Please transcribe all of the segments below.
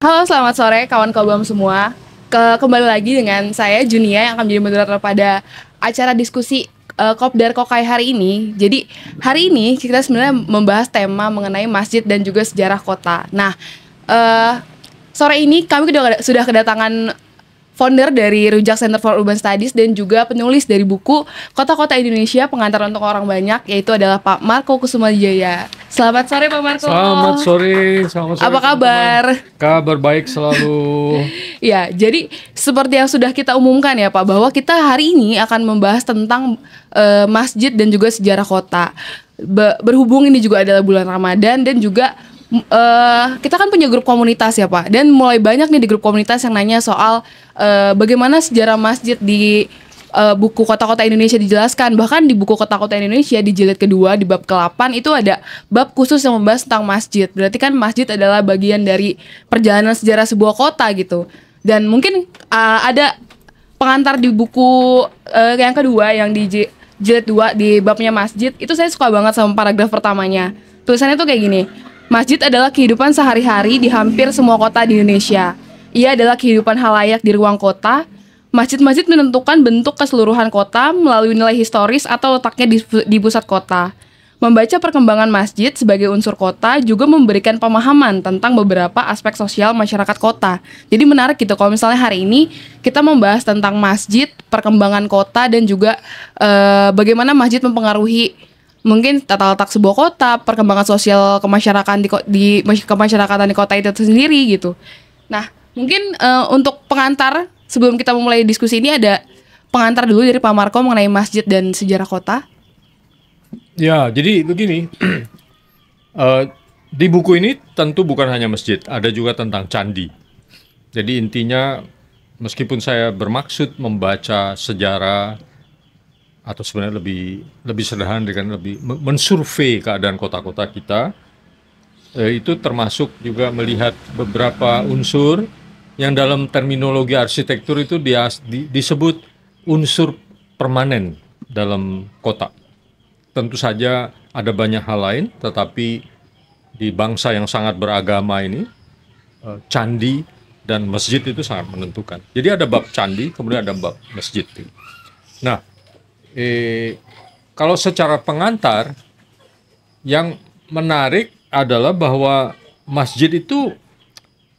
Halo, selamat sore kawan Kobam semua. Kembali lagi dengan saya Junia yang akan menjadi moderator pada acara diskusi Kopdar Kokai hari ini. Jadi hari ini kita sebenarnya membahas tema mengenai masjid dan juga sejarah kota. Nah, sore ini kami sudah kedatangan founder dari Rujak Center for Urban Studies dan juga penulis dari buku Kota-Kota Indonesia Pengantar untuk Orang Banyak, yaitu adalah Pak Marco Kusumajaya. Selamat sore Pak Marco. Selamat sore. Apa kabar? Teman-teman. Kabar baik selalu. Ya, jadi seperti yang sudah kita umumkan ya Pak, bahwa kita hari ini akan membahas tentang masjid dan juga sejarah kota. Berhubung ini juga adalah bulan Ramadan dan juga kita kan punya grup komunitas ya Pak, dan mulai banyak nih di grup komunitas yang nanya soal bagaimana sejarah masjid di buku Kota-Kota Indonesia dijelaskan. Bahkan di buku Kota-Kota Indonesia di jilid kedua di bab ke-8 itu ada bab khusus yang membahas tentang masjid. Berarti kan masjid adalah bagian dari perjalanan sejarah sebuah kota gitu. Dan mungkin ada pengantar di buku yang kedua yang di jilid 2 di babnya masjid. Itu saya suka banget sama paragraf pertamanya. Tulisannya tuh kayak gini: masjid adalah kehidupan sehari-hari di hampir semua kota di Indonesia. Ia adalah kehidupan halayak di ruang kota. Masjid-masjid menentukan bentuk keseluruhan kota melalui nilai historis atau letaknya di pusat kota. Membaca perkembangan masjid sebagai unsur kota juga memberikan pemahaman tentang beberapa aspek sosial masyarakat kota. Jadi menarik gitu kalau misalnya hari ini kita membahas tentang masjid, perkembangan kota, dan juga bagaimana masjid mempengaruhi mungkin tata letak sebuah kota, perkembangan sosial kemasyarakatan kemasyarakatan di kota itu sendiri gitu. Nah, mungkin untuk pengantar sebelum kita memulai diskusi ini ada pengantar dulu dari Pak Marco mengenai masjid dan sejarah kota. Ya, jadi begini. Di buku ini tentu bukan hanya masjid, ada juga tentang candi. Jadi intinya, meskipun saya bermaksud membaca sejarah atau sebenarnya lebih sederhana dengan lebih mensurvei keadaan kota-kota kita, itu termasuk juga melihat beberapa unsur yang dalam terminologi arsitektur itu disebut unsur permanen dalam kota. Tentu saja ada banyak hal lain, tetapi di bangsa yang sangat beragama ini, candi dan masjid itu sangat menentukan. Jadi ada bab candi, kemudian ada bab masjid. Nah, kalau secara pengantar, yang menarik adalah bahwa masjid itu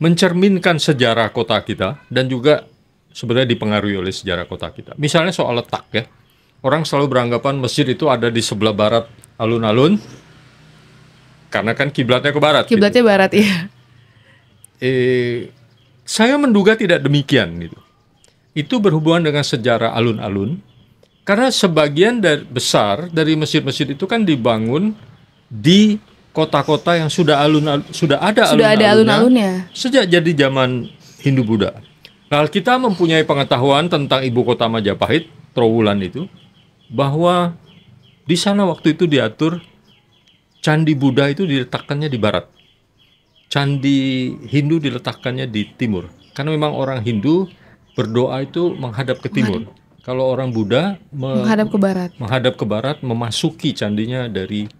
mencerminkan sejarah kota kita dan juga sebenarnya dipengaruhi oleh sejarah kota kita. Misalnya soal letak ya. Orang selalu beranggapan masjid itu ada di sebelah barat alun-alun karena kan kiblatnya ke barat. Kiblatnya gitu. barat ya. Saya menduga tidak demikian gitu. Itu berhubungan dengan sejarah alun-alun karena sebagian besar dari masjid-masjid itu kan dibangun di kota-kota yang sudah ada alun-alunnya sejak jadi zaman Hindu-Buddha. Nah, kita mempunyai pengetahuan tentang ibu kota Majapahit, Trowulan itu, bahwa di sana waktu itu diatur candi Buddha itu diletakkannya di barat, candi Hindu diletakkannya di timur. Karena memang orang Hindu berdoa itu menghadap ke timur. Kalau orang Buddha menghadap ke barat, memasuki candinya dari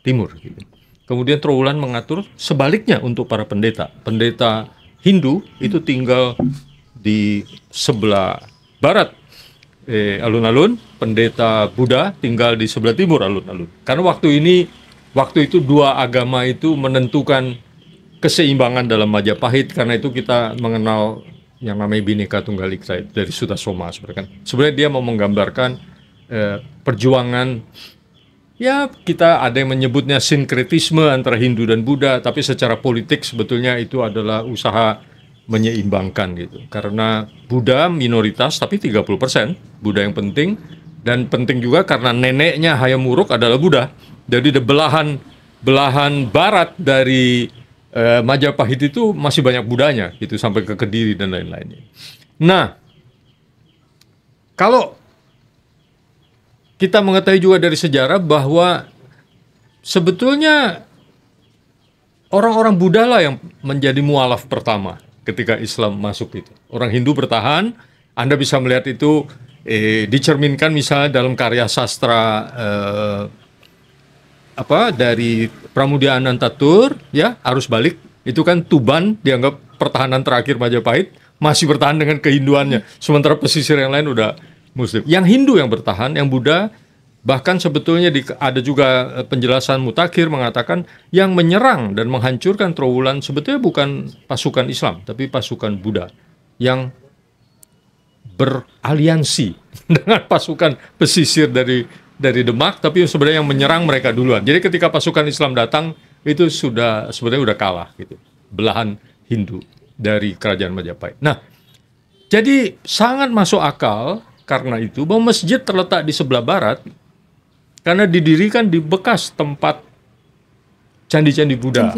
timur gitu. Kemudian Trowulan mengatur sebaliknya untuk para pendeta. Pendeta Hindu itu tinggal di sebelah barat alun-alun, pendeta Buddha tinggal di sebelah timur alun-alun. Karena waktu itu dua agama itu menentukan keseimbangan dalam Majapahit. Karena itu kita mengenal yang namanya Bhinneka Tunggal Ika dari Sutasoma. Sebenarnya dia mau menggambarkan perjuangan. Ya, kita ada yang menyebutnya sinkretisme antara Hindu dan Buddha, tapi secara politik sebetulnya itu adalah usaha menyeimbangkan gitu. Karena Buddha minoritas, tapi 30%, Buddha yang penting, dan penting juga karena neneknya Hayam Wuruk adalah Buddha. Jadi di belahan barat dari Majapahit itu masih banyak Buddhanya gitu, sampai ke Kediri dan lain-lainnya. Nah, kalau kita mengetahui juga dari sejarah bahwa sebetulnya orang-orang Buddha lah yang menjadi mualaf pertama ketika Islam masuk itu. Orang Hindu bertahan, Anda bisa melihat itu dicerminkan misalnya dalam karya sastra dari Pramudia Anantatur, ya, Arus Balik. Itu kan Tuban dianggap pertahanan terakhir Majapahit masih bertahan dengan kehinduannya, sementara pesisir yang lain udah Muslim. Yang Hindu yang bertahan, yang Buddha, bahkan sebetulnya ada juga penjelasan Mutakhir mengatakan yang menyerang dan menghancurkan Trowulan sebetulnya bukan pasukan Islam, tapi pasukan Buddha yang beraliansi dengan pasukan pesisir dari Demak, tapi sebenarnya yang menyerang mereka duluan. Jadi ketika pasukan Islam datang, itu sebenarnya udah kalah gitu, belahan Hindu dari kerajaan Majapahit. Nah, jadi sangat masuk akal karena itu bahwa masjid terletak di sebelah barat karena didirikan di bekas tempat candi-candi Buddha.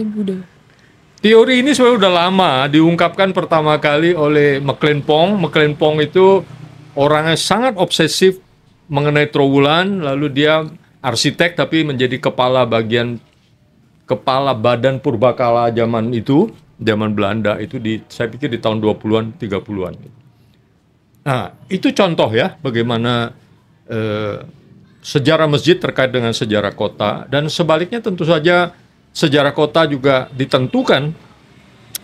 Teori ini sebenarnya udah lama diungkapkan pertama kali oleh McLean-Pong. McLean-Pong itu orangnya sangat obsesif mengenai Trowulan, lalu dia arsitek tapi menjadi kepala badan purbakala zaman itu, zaman Belanda itu saya pikir di tahun 20-an, 30-an. Nah, itu contoh ya bagaimana sejarah masjid terkait dengan sejarah kota, dan sebaliknya tentu saja sejarah kota juga ditentukan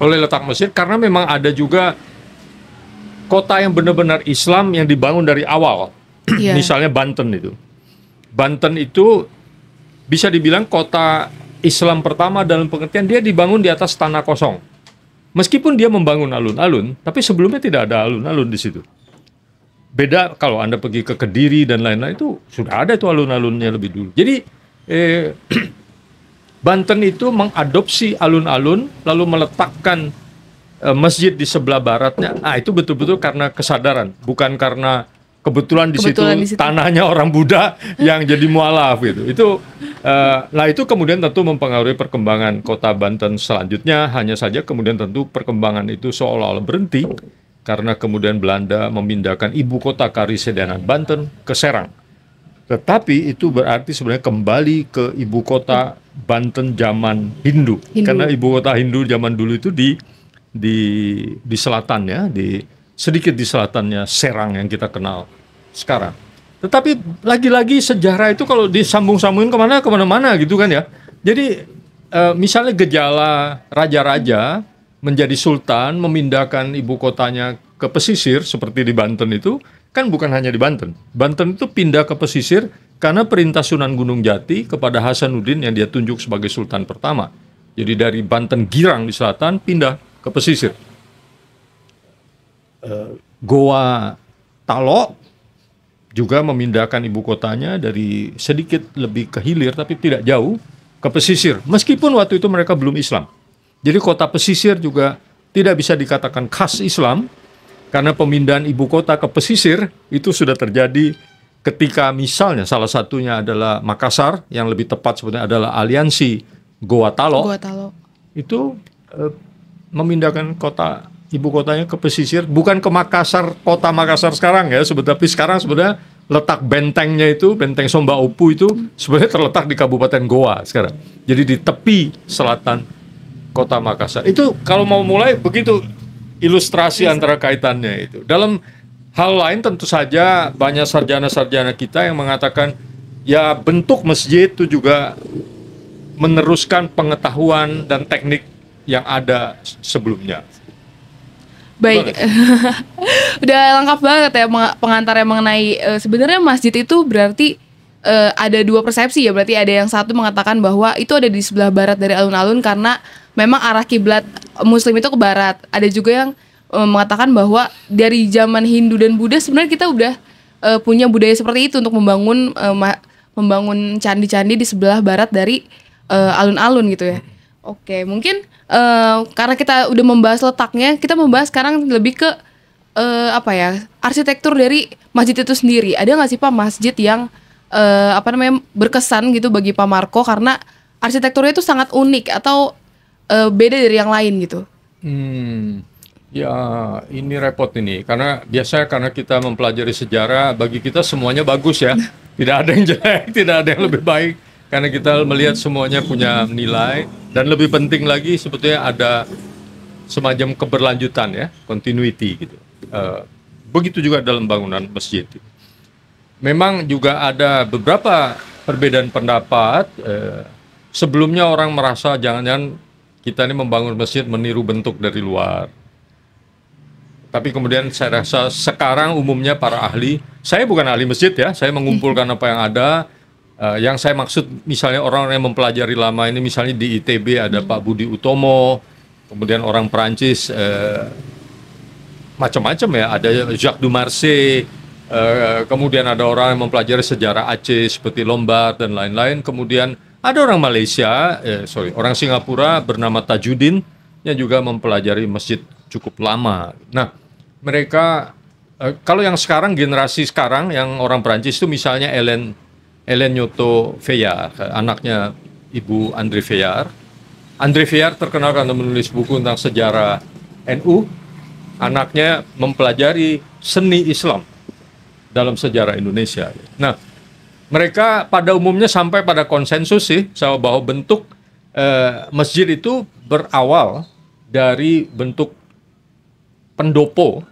oleh letak masjid karena memang ada juga kota yang benar-benar Islam yang dibangun dari awal. Yeah. Misalnya Banten itu. Banten itu bisa dibilang kota Islam pertama dalam pengertian dia dibangun di atas tanah kosong. Meskipun dia membangun alun-alun, tapi sebelumnya tidak ada alun-alun di situ. Beda kalau Anda pergi ke Kediri dan lain-lain, itu sudah ada itu alun-alunnya lebih dulu. Jadi Banten itu mengadopsi alun-alun lalu meletakkan masjid di sebelah baratnya. Ah, itu betul-betul karena kesadaran, bukan karena kebetulan di situ tanahnya orang Buddha yang jadi mualaf gitu. Itu kemudian tentu mempengaruhi perkembangan kota Banten selanjutnya. Hanya saja kemudian tentu perkembangan itu seolah-olah berhenti karena kemudian Belanda memindahkan ibu kota Karisidenan Banten ke Serang. Tetapi itu berarti sebenarnya kembali ke ibu kota Banten zaman Hindu. Karena ibu kota Hindu zaman dulu itu di selatan ya, sedikit di selatannya Serang yang kita kenal sekarang. Tetapi lagi-lagi sejarah itu kalau disambung-sambungin kemana-mana gitu kan ya. Jadi misalnya gejala raja-raja menjadi sultan, memindahkan ibu kotanya ke pesisir seperti di Banten itu, kan bukan hanya di Banten. Banten itu pindah ke pesisir karena perintah Sunan Gunung Jati kepada Hasanuddin yang dia tunjuk sebagai sultan pertama. Jadi dari Banten Girang di selatan pindah ke pesisir. Goa Talo juga memindahkan ibu kotanya dari sedikit lebih ke hilir tapi tidak jauh ke pesisir. Meskipun waktu itu mereka belum Islam. Jadi kota pesisir juga tidak bisa dikatakan khas Islam karena pemindahan ibu kota ke pesisir itu sudah terjadi ketika misalnya salah satunya adalah Makassar, yang lebih tepat sebenarnya adalah aliansi Goa Talo. Itu memindahkan ibu kotanya ke pesisir, bukan ke Makassar, kota Makassar sekarang ya, tapi sekarang sebenarnya letak bentengnya itu, benteng Somba Opu itu sebenarnya terletak di Kabupaten Goa sekarang. Jadi di tepi selatan kota Makassar. Itu kalau mau mulai begitu ilustrasi antara kaitannya itu. Dalam hal lain tentu saja banyak sarjana-sarjana kita yang mengatakan ya bentuk masjid itu juga meneruskan pengetahuan dan teknik yang ada sebelumnya. Baik, udah lengkap banget ya pengantarnya mengenai sebenarnya masjid itu berarti ada dua persepsi ya. Berarti ada yang satu mengatakan bahwa itu ada di sebelah barat dari alun-alun karena memang arah kiblat Muslim itu ke barat. Ada juga yang mengatakan bahwa dari zaman Hindu dan Buddha sebenarnya kita udah punya budaya seperti itu untuk membangun candi-candi di sebelah barat dari alun-alun gitu ya. Oke, mungkin karena kita udah membahas letaknya, kita membahas sekarang lebih ke arsitektur dari masjid itu sendiri. Ada nggak sih Pak masjid yang berkesan gitu bagi Pak Marco karena arsitekturnya itu sangat unik atau beda dari yang lain gitu? Ya ini repot ini karena karena kita mempelajari sejarah, bagi kita semuanya bagus ya, tidak ada yang jelek, tidak ada yang lebih baik. Karena kita melihat semuanya punya nilai, dan lebih penting lagi sebetulnya ada semacam keberlanjutan ya, continuity gitu. Begitu juga dalam bangunan masjid. Memang juga ada beberapa perbedaan pendapat. Sebelumnya orang merasa jangan-jangan kita ini membangun masjid meniru bentuk dari luar. Tapi kemudian saya rasa sekarang umumnya para ahli, saya bukan ahli masjid ya, saya mengumpulkan apa yang ada. Yang saya maksud misalnya orang yang mempelajari lama ini, misalnya di ITB ada Pak Budi Utomo, kemudian orang Perancis macam-macam ya, ada Jacques Dumarsais, kemudian ada orang yang mempelajari sejarah Aceh seperti Lombard dan lain-lain, kemudian ada orang Malaysia, orang Singapura bernama Tajuddin yang juga mempelajari masjid cukup lama. Nah, mereka kalau yang sekarang, generasi sekarang yang orang Perancis itu misalnya Hélène Nyotto Fayard, anaknya Ibu André Fayard. André Fayard terkenal karena menulis buku tentang sejarah NU. Anaknya mempelajari seni Islam dalam sejarah Indonesia. Nah, mereka pada umumnya sampai pada konsensus sih bahwa bentuk masjid itu berawal dari bentuk pendopo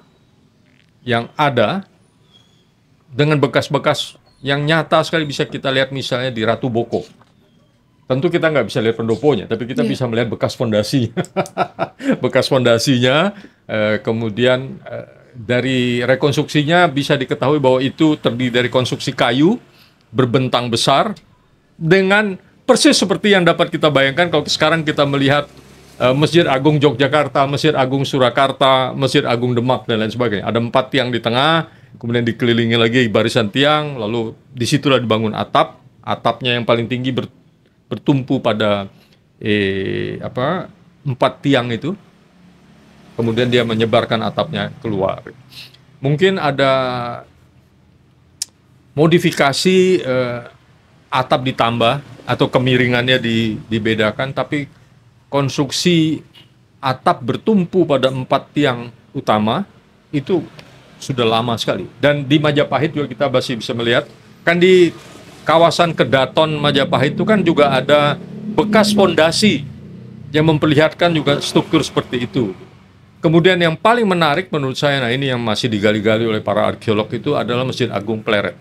yang ada dengan bekas-bekas yang nyata sekali bisa kita lihat misalnya di Ratu Boko. Tentu kita nggak bisa lihat pendoponya, tapi kita bisa melihat bekas fondasi, bekas fondasinya. Kemudian dari rekonstruksinya bisa diketahui bahwa itu terdiri dari konstruksi kayu berbentang besar dengan persis seperti yang dapat kita bayangkan kalau sekarang kita melihat Masjid Agung Yogyakarta, Masjid Agung Surakarta, Masjid Agung Demak dan lain sebagainya. Ada 4 tiang di tengah, kemudian dikelilingi lagi barisan tiang, lalu disitulah dibangun atap. Atapnya yang paling tinggi bertumpu pada 4 tiang itu. Kemudian dia menyebarkan atapnya keluar. Mungkin ada modifikasi atap ditambah atau kemiringannya dibedakan, tapi konstruksi atap bertumpu pada 4 tiang utama itu sudah lama sekali. Dan di Majapahit juga kita masih bisa melihat, kan di kawasan Kedaton Majapahit itu kan juga ada bekas fondasi yang memperlihatkan juga struktur seperti itu. Kemudian yang paling menarik menurut saya, nah ini yang masih digali-gali oleh para arkeolog, itu adalah Masjid Agung Pleret.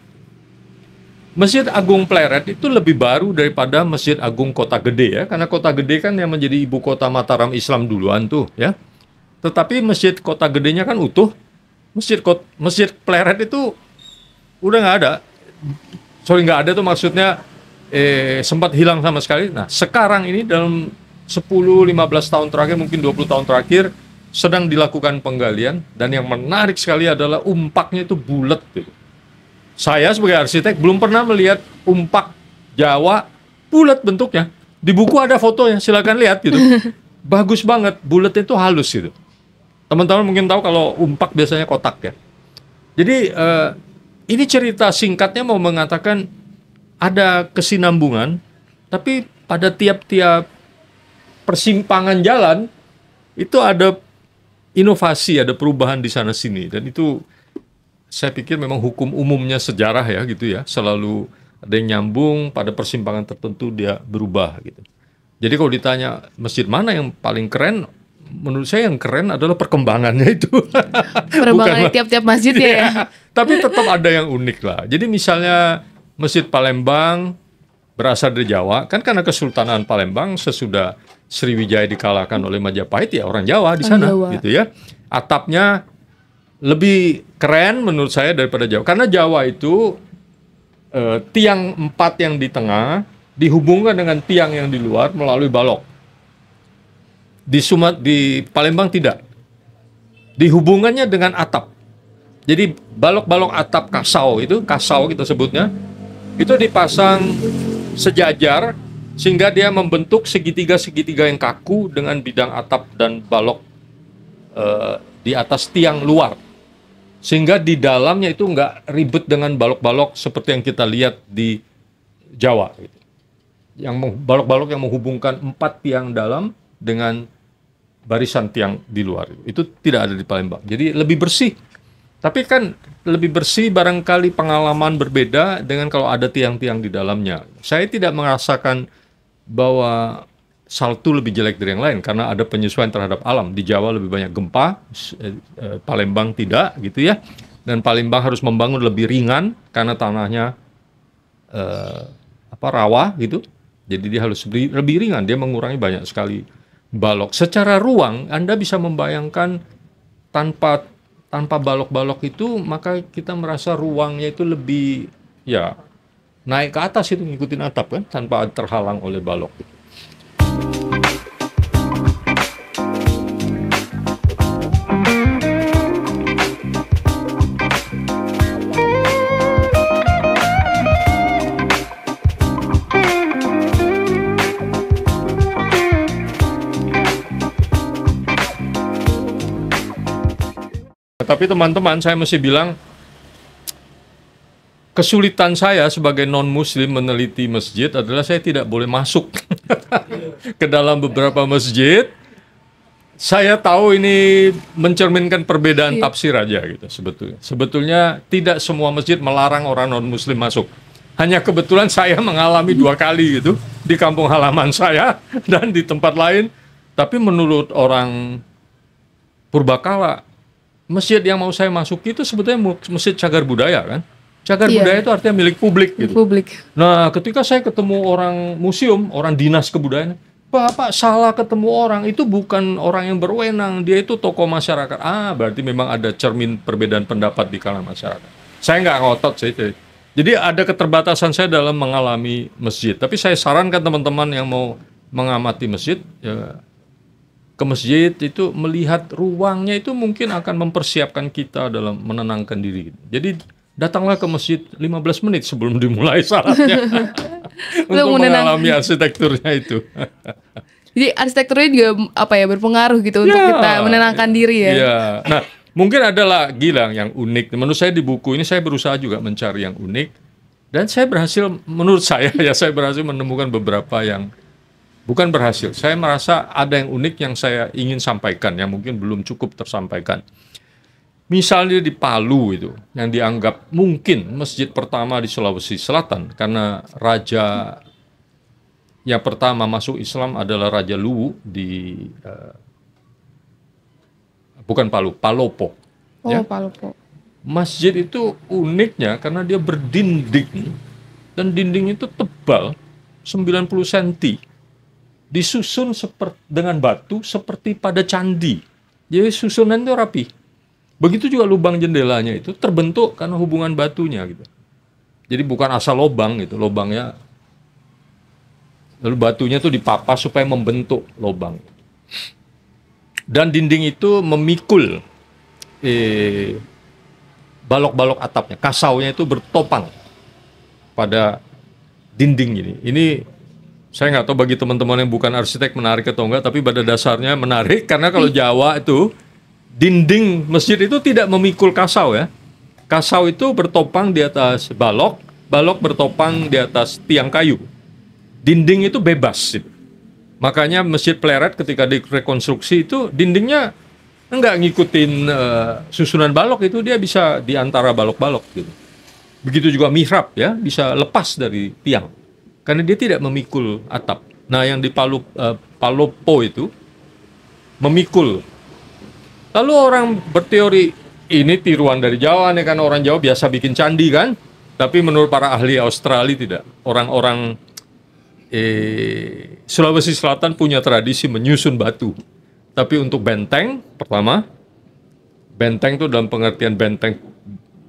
Masjid Agung Pleret itu lebih baru daripada Masjid Agung Kota Gede ya, karena Kota Gede kan yang menjadi ibu kota Mataram Islam duluan tuh ya. Tetapi Masjid Kota Gedenya kan utuh. Masjid Pleret itu udah nggak ada. Nggak ada tuh maksudnya sempat hilang sama sekali. Nah, sekarang ini dalam 10-15 tahun terakhir, mungkin 20 tahun terakhir, sedang dilakukan penggalian, dan yang menarik sekali adalah umpaknya itu bulat gitu. Saya sebagai arsitek belum pernah melihat umpak Jawa bulat bentuknya. Di buku ada fotonya, silakan lihat gitu. Bagus banget, bulat itu halus gitu. Teman-teman mungkin tahu kalau umpak biasanya kotak ya. Jadi ini cerita singkatnya mau mengatakan ada kesinambungan, tapi pada tiap-tiap persimpangan jalan itu ada inovasi, ada perubahan di sana sini, dan itu saya pikir memang hukum umumnya sejarah ya gitu ya, selalu ada yang nyambung pada persimpangan tertentu dia berubah gitu. Jadi kalau ditanya masjid mana yang paling keren, menurut saya yang keren adalah perkembangannya itu. Perkembangan tiap-tiap masjid ya. Tapi tetap ada yang unik lah. Jadi misalnya Masjid Palembang berasal dari Jawa, kan karena Kesultanan Palembang sesudah Sriwijaya dikalahkan oleh Majapahit ya orang Jawa di sana gitu ya. Atapnya lebih keren menurut saya daripada Jawa, karena Jawa itu tiang 4 yang di tengah dihubungkan dengan tiang yang di luar melalui balok. Di Palembang tidak. Dihubungannya dengan atap. Jadi balok-balok atap kasau kita sebutnya, itu dipasang sejajar sehingga dia membentuk segitiga-segitiga yang kaku dengan bidang atap dan balok di atas tiang luar. Sehingga di dalamnya itu nggak ribet dengan balok-balok seperti yang kita lihat di Jawa. Gitu. Yang balok-balok yang menghubungkan 4 tiang dalam dengan barisan tiang di luar. Itu tidak ada di Palembang. Jadi lebih bersih. Tapi kan lebih bersih barangkali pengalaman berbeda dengan kalau ada tiang-tiang di dalamnya. Saya tidak merasakan bahwa Saltu lebih jelek dari yang lain karena ada penyesuaian terhadap alam. Di Jawa lebih banyak gempa, Palembang tidak gitu ya. Dan Palembang harus membangun lebih ringan karena tanahnya rawa gitu. Jadi dia harus lebih ringan, dia mengurangi banyak sekali balok. Secara ruang Anda bisa membayangkan tanpa balok-balok itu, maka kita merasa ruangnya itu lebih ya naik ke atas, itu ngikutin atap kan, tanpa terhalang oleh balok. Tapi teman-teman, saya mesti bilang, kesulitan saya sebagai non-muslim meneliti masjid adalah saya tidak boleh masuk ke dalam beberapa masjid. Saya tahu ini mencerminkan perbedaan tafsir aja gitu sebetulnya. Sebetulnya tidak semua masjid melarang orang non-muslim masuk. Hanya kebetulan saya mengalami 2 kali gitu di kampung halaman saya dan di tempat lain. Tapi menurut orang Purbakala, masjid yang mau saya masuki itu sebetulnya masjid cagar budaya kan. Cagar budaya itu artinya milik publik gitu. Nah, ketika saya ketemu orang museum, orang dinas kebudayaan, Bapak salah ketemu orang, itu bukan orang yang berwenang, dia itu tokoh masyarakat. Berarti memang ada cermin perbedaan pendapat di kalangan masyarakat. Saya nggak ngotot sih. Jadi ada keterbatasan saya dalam mengalami masjid. Tapi saya sarankan teman-teman yang mau mengamati masjid, ya, ke masjid itu melihat ruangnya itu mungkin akan mempersiapkan kita dalam menenangkan diri. Jadi datanglah ke masjid 15 menit sebelum dimulai salatnya untuk mengalami arsitekturnya itu. Jadi arsitekturnya juga berpengaruh gitu untuk kita menenangkan diri ya. Iya. Nah, mungkin ada lagi yang unik. Menurut saya di buku ini saya berusaha juga mencari yang unik, dan saya berhasil menemukan beberapa yang bukan berhasil. Saya merasa ada yang unik yang saya ingin sampaikan, yang mungkin belum cukup tersampaikan. Misalnya di Palu itu, yang dianggap mungkin masjid pertama di Sulawesi Selatan, karena raja yang pertama masuk Islam adalah Raja Luwu di bukan Palu, Palopo. Palopo. Masjid itu uniknya karena dia berdinding, dan dinding itu tebal 90 cm. Disusun dengan batu seperti pada candi. Jadi susunan itu rapi. Begitu juga lubang jendelanya itu terbentuk karena hubungan batunya gitu. Jadi bukan asal lubang gitu, lubangnya lalu batunya itu dipapas supaya membentuk lubang. Dan dinding itu memikul balok-balok atapnya, kasaunya itu bertopang pada dinding ini. Ini saya nggak tahu bagi teman-teman yang bukan arsitek menarik atau enggak, tapi pada dasarnya menarik karena kalau Jawa itu dinding masjid itu tidak memikul kasau ya. Kasau itu bertopang di atas balok, balok bertopang di atas tiang kayu. Dinding itu bebas. Makanya Masjid Pleret ketika direkonstruksi itu dindingnya enggak ngikutin susunan balok, itu dia bisa di antara balok-balok gitu. Begitu juga mihrab ya, bisa lepas dari tiang. Karena dia tidak memikul atap. Nah, yang di Palopo itu memikul. Lalu orang berteori ini tiruan dari Jawa nih, karena orang Jawa biasa bikin candi kan. Tapi menurut para ahli Australia tidak. Orang-orang Sulawesi Selatan punya tradisi menyusun batu. Tapi untuk benteng, pertama, benteng itu dalam pengertian benteng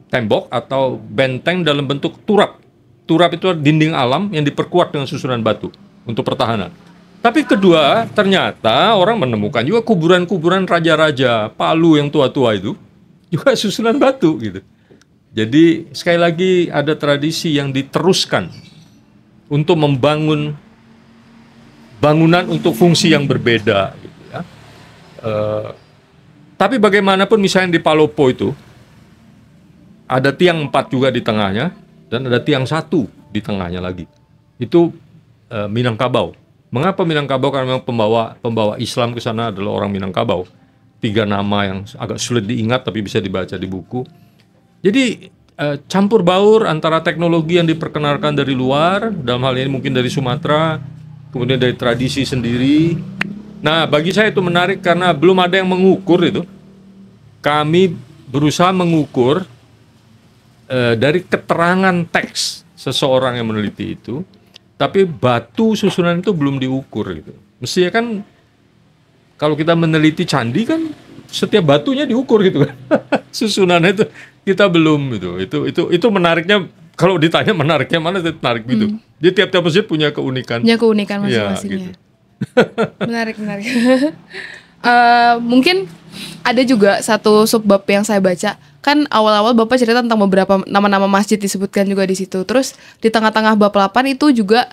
tembok atau benteng dalam bentuk turap. Turap itu dinding alam yang diperkuat dengan susunan batu untuk pertahanan. Tapi kedua, ternyata orang menemukan juga kuburan-kuburan raja-raja Palu yang tua-tua itu juga susunan batu gitu. Jadi sekali lagi ada tradisi yang diteruskan untuk membangun bangunan untuk fungsi yang berbeda gitu ya. Tapi bagaimanapun misalnya di Palopo itu ada tiang 4 juga di tengahnya, dan ada tiang 1 di tengahnya lagi. Itu Minangkabau. Mengapa Minangkabau? Karena memang pembawa Islam ke sana adalah orang Minangkabau. 3 nama yang agak sulit diingat tapi bisa dibaca di buku. Jadi campur baur antara teknologi yang diperkenalkan dari luar, dalam hal ini mungkin dari Sumatera, kemudian dari tradisi sendiri. Nah, bagi saya itu menarik karena belum ada yang mengukur itu. Kami berusaha mengukur dari keterangan teks seseorang yang meneliti itu, tapi batu susunan itu belum diukur gitu. Mestinya kan Kalau kita meneliti candi kan setiap batunya diukur gitu kan. Susunannya itu kita belum gitu. Itu menariknya, kalau ditanya menariknya mana, itu menarik gitu. Jadi tiap-tiap masjid punya keunikan. Punya keunikan Iya, masing-masingnya. gitu. Menarik. Mungkin ada juga satu subbab yang saya baca. Kan awal-awal Bapak cerita tentang beberapa nama-nama masjid disebutkan juga di situ. Terus di tengah-tengah bab 8 itu juga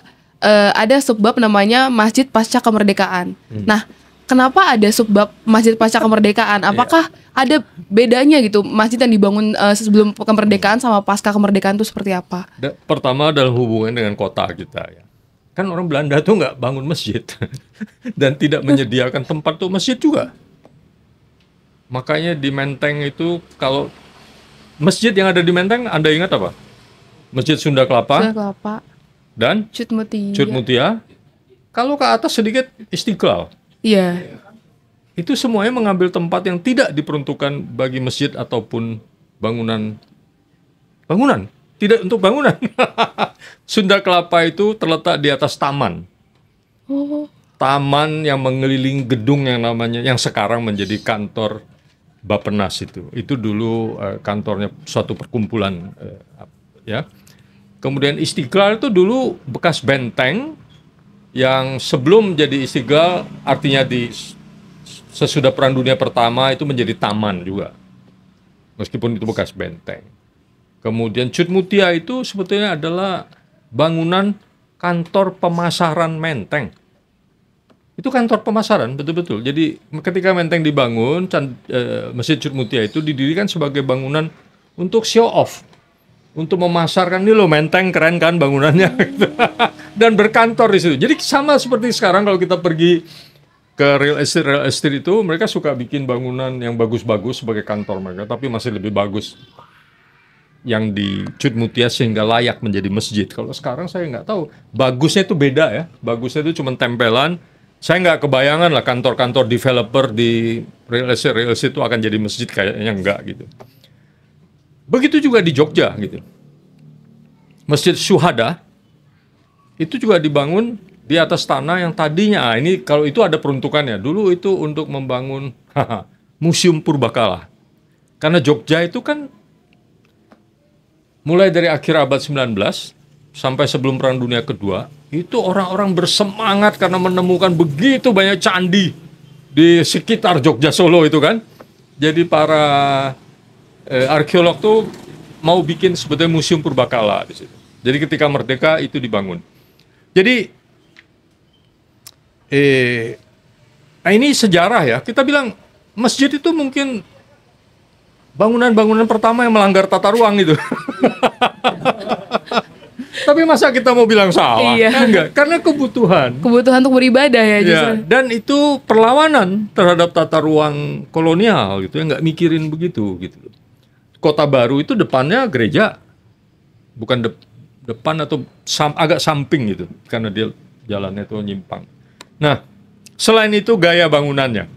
ada subbab namanya Masjid Pasca Kemerdekaan. Nah, kenapa ada subbab Masjid Pasca Kemerdekaan? Apakah ada bedanya gitu masjid yang dibangun sebelum kemerdekaan sama pasca kemerdekaan itu seperti apa? Pertama dalam hubungan dengan kota kita ya. Kan orang Belanda tuh nggak bangun masjid dan tidak menyediakan tempat untuk masjid juga. Makanya di Menteng itu, kalau masjid yang ada di Menteng, Anda ingat apa? Masjid Sunda Kelapa Sunda Kelapa dan Cut Mutia. Cut Mutia. Kalau ke atas sedikit Istiqlal. Iya. Itu semuanya mengambil tempat yang tidak diperuntukkan bagi masjid ataupun bangunan. Tidak untuk bangunan. Sunda Kelapa itu terletak di atas taman. Oh. Taman yang mengelilingi gedung yang sekarang menjadi kantor Bappenas itu. Itu dulu kantornya suatu perkumpulan ya. Kemudian Istiqlal itu dulu bekas benteng yang sebelum jadi Istiqlal, artinya sesudah Perang Dunia Pertama itu menjadi taman juga. Meskipun itu bekas benteng. Kemudian Cut Mutia itu sebetulnya adalah bangunan kantor pemasaran Menteng. Itu kantor pemasaran, betul-betul. Jadi ketika Menteng dibangun, Masjid Cut Mutia itu didirikan sebagai bangunan untuk show off. Untuk memasarkan, ini loh Menteng keren kan bangunannya. Dan berkantor di situ. Jadi sama seperti sekarang kalau kita pergi ke real estate itu, mereka suka bikin bangunan yang bagus-bagus sebagai kantor mereka, tapi masih lebih bagus yang di Cut Mutia sehingga layak menjadi masjid. Kalau sekarang saya nggak tahu. Bagusnya itu beda ya. Bagusnya itu cuma tempelan. Saya nggak kebayangan lah kantor-kantor developer di real estate itu akan jadi masjid, kayaknya enggak gitu. Begitu juga di Jogja gitu. Masjid Syuhada itu juga dibangun di atas tanah yang tadinya, ini kalau itu ada peruntukannya. Dulu itu untuk membangun Museum Purbakala. Karena Jogja itu kan mulai dari akhir abad 19 sampai sebelum Perang Dunia Kedua, itu orang-orang bersemangat karena menemukan begitu banyak candi di sekitar Jogja Solo itu kan. Jadi para arkeolog tuh mau bikin sebetulnya Museum Purbakala di situ. Jadi ketika merdeka itu dibangun. Jadi ini sejarah ya. Kita bilang masjid itu mungkin bangunan-bangunan pertama yang melanggar tata ruang itu. Tapi masa kita mau bilang salah? Iya. Enggak, karena kebutuhan. Kebutuhan untuk beribadah ya justru. Ya, dan itu perlawanan terhadap tata ruang kolonial gitu ya, nggak mikirin begitu gitu. Kota Baru itu depannya gereja, bukan depan atau agak samping gitu, karena dia jalannya itu nyimpang. Nah, selain itu gaya bangunannya.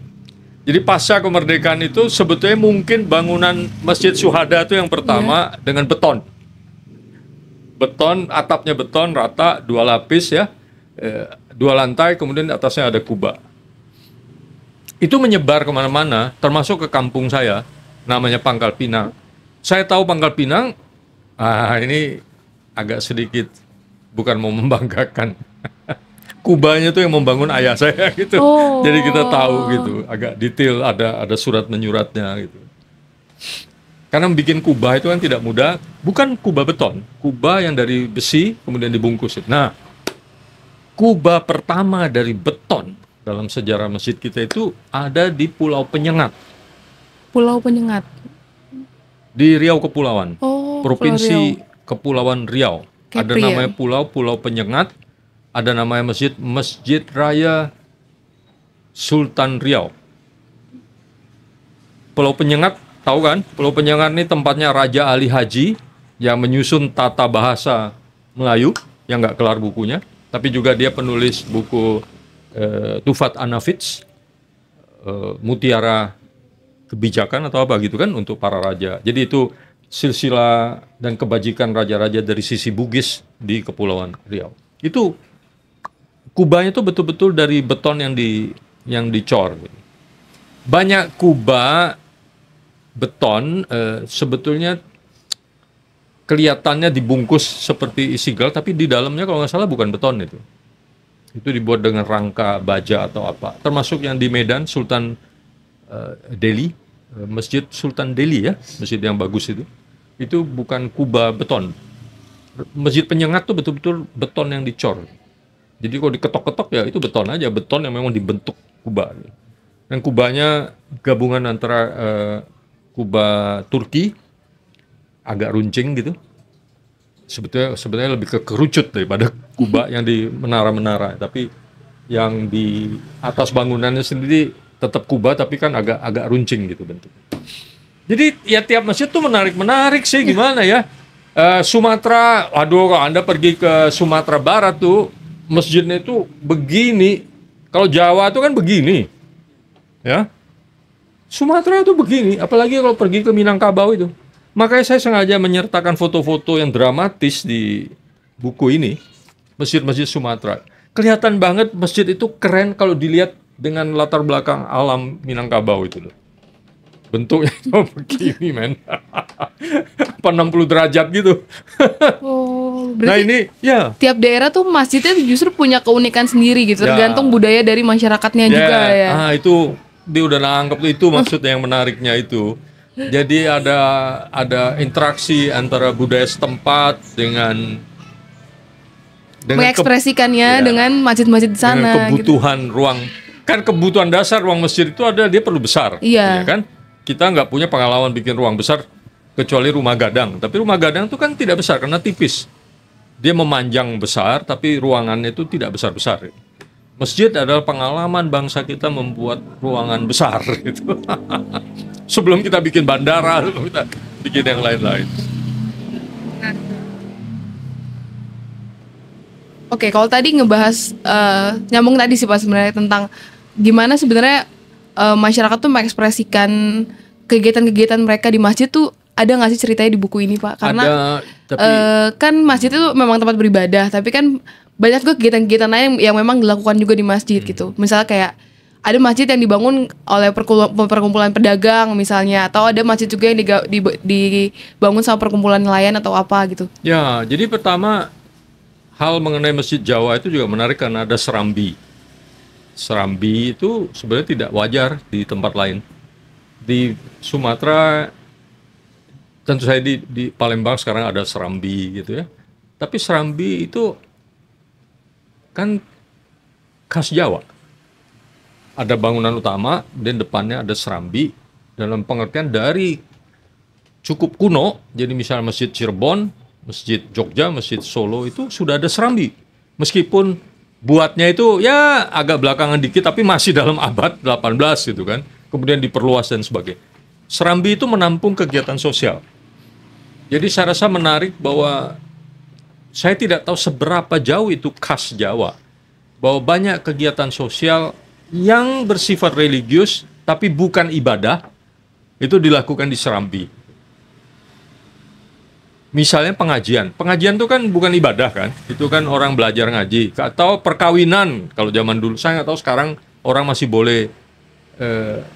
Jadi pasca kemerdekaan itu sebetulnya mungkin bangunan Masjid Syuhada itu yang pertama dengan beton. Beton, atapnya beton rata, 2 lapis ya, 2 lantai, kemudian atasnya ada kuba. Itu menyebar kemana-mana, termasuk ke kampung saya, namanya Pangkal Pinang. Saya tahu Pangkal Pinang, ini agak sedikit bukan mau membanggakan. Kubanya tuh yang membangun ayah saya gitu. Oh. Jadi kita tahu gitu, agak detail, ada surat menyuratnya gitu. Karena bikin kubah itu kan tidak mudah, bukan kubah beton, kubah yang dari besi kemudian dibungkus. Nah, kubah pertama dari beton dalam sejarah masjid kita itu ada di Pulau Penyengat. Pulau Penyengat. Di Riau Kepulauan, Provinsi Riau. Kepulauan Riau. Ada Kepri, namanya Pulau Penyengat, ada namanya Masjid Raya Sultan Riau. Pulau Penyengat, tahu kan? Pulau Penyengat ini tempatnya Raja Ali Haji yang menyusun tata bahasa Melayu, yang nggak kelar bukunya, tapi juga dia penulis buku Tufat An-Nafits, Mutiara Kebijakan atau apa gitu kan untuk para raja. Jadi itu silsilah dan kebajikan raja-raja dari sisi Bugis di Kepulauan Riau. Itu kubahnya itu betul-betul dari beton yang dicor. Gitu. banyak kubah beton sebetulnya kelihatannya dibungkus seperti isi gel, tapi di dalamnya kalau nggak salah bukan beton itu. Itu dibuat dengan rangka baja atau apa. Termasuk yang di Medan, Sultan Delhi, Masjid Sultan Delhi ya, masjid yang bagus itu. Itu bukan kubah beton. Masjid Penyengat tuh betul-betul beton yang dicor. Jadi kalau diketok-ketok ya itu beton aja, beton yang memang dibentuk kubah. Dan kubahnya gabungan antara kubah Turki, agak runcing gitu. Sebenarnya lebih ke kerucut daripada kubah yang di menara-menara. Tapi yang di atas bangunannya sendiri tetap kubah, tapi kan agak runcing gitu bentuknya. Jadi ya tiap masjid tuh menarik sih, gimana ya. Sumatera, waduh kalau Anda pergi ke Sumatera Barat tuh masjidnya itu begini. Kalau Jawa tuh kan begini, ya. Sumatera tuh begini, apalagi kalau pergi ke Minangkabau itu. Makanya saya sengaja menyertakan foto-foto yang dramatis di buku ini, masjid-masjid Sumatera. Kelihatan banget masjid itu keren kalau dilihat dengan latar belakang alam Minangkabau itu loh. Bentuknya itu begini, men. Apa 60 derajat gitu. Oh, Nah berarti ini, ya. tiap daerah tuh masjidnya justru punya keunikan sendiri gitu, Ya. tergantung budaya dari masyarakatnya juga ya. Itu dia udah nangkep tuh, itu maksudnya yang menariknya itu. Jadi ada interaksi antara budaya setempat dengan Mengekspresikannya dengan masjid-masjid di dengan sana gitu. kebutuhan ruang. Kan kebutuhan dasar ruang masjid itu ada, dia perlu besar. Iya. Ya kan? Kita nggak punya pengalaman bikin ruang besar kecuali rumah gadang. Tapi rumah gadang itu kan tidak besar karena tipis. Dia memanjang besar tapi ruangannya itu tidak besar-besar. Masjid adalah pengalaman bangsa kita membuat ruangan besar gitu. Sebelum kita bikin bandara, sebelum kita bikin yang lain-lain. Oke, kalau tadi ngebahas nyambung tadi sih Pak sebenarnya tentang gimana sebenarnya masyarakat tuh mengekspresikan kegiatan-kegiatan mereka di masjid tuh, ada nggak sih ceritanya di buku ini Pak? Karena Ada, tapi kan masjid itu memang tempat beribadah, tapi kan banyak juga kegiatan-kegiatan lain yang memang dilakukan juga di masjid gitu. Misalnya kayak ada masjid yang dibangun oleh perkumpulan pedagang misalnya, atau ada masjid juga yang dibangun sama perkumpulan nelayan atau apa gitu. ya, jadi pertama hal mengenai Masjid Jawa itu juga menarik karena ada serambi. Serambi itu sebenarnya tidak wajar di tempat lain. Di Sumatera, tentu saja di Palembang sekarang ada serambi gitu ya. Tapi serambi itu kan khas Jawa. Ada bangunan utama dan depannya ada serambi dalam pengertian dari cukup kuno. Jadi misalnya Masjid Cirebon, Masjid Jogja, Masjid Solo itu sudah ada serambi. Meskipun buatnya itu ya agak belakangan dikit tapi masih dalam abad 18 gitu kan. Kemudian diperluas dan sebagainya. Serambi itu menampung kegiatan sosial. Jadi saya rasa menarik bahwa saya tidak tahu seberapa jauh itu khas Jawa. Bahwa banyak kegiatan sosial yang bersifat religius tapi bukan ibadah itu dilakukan di serambi. Misalnya pengajian. Pengajian itu kan bukan ibadah kan. Itu kan orang belajar ngaji. Atau perkawinan. Kalau zaman dulu, saya nggak tahu sekarang orang masih boleh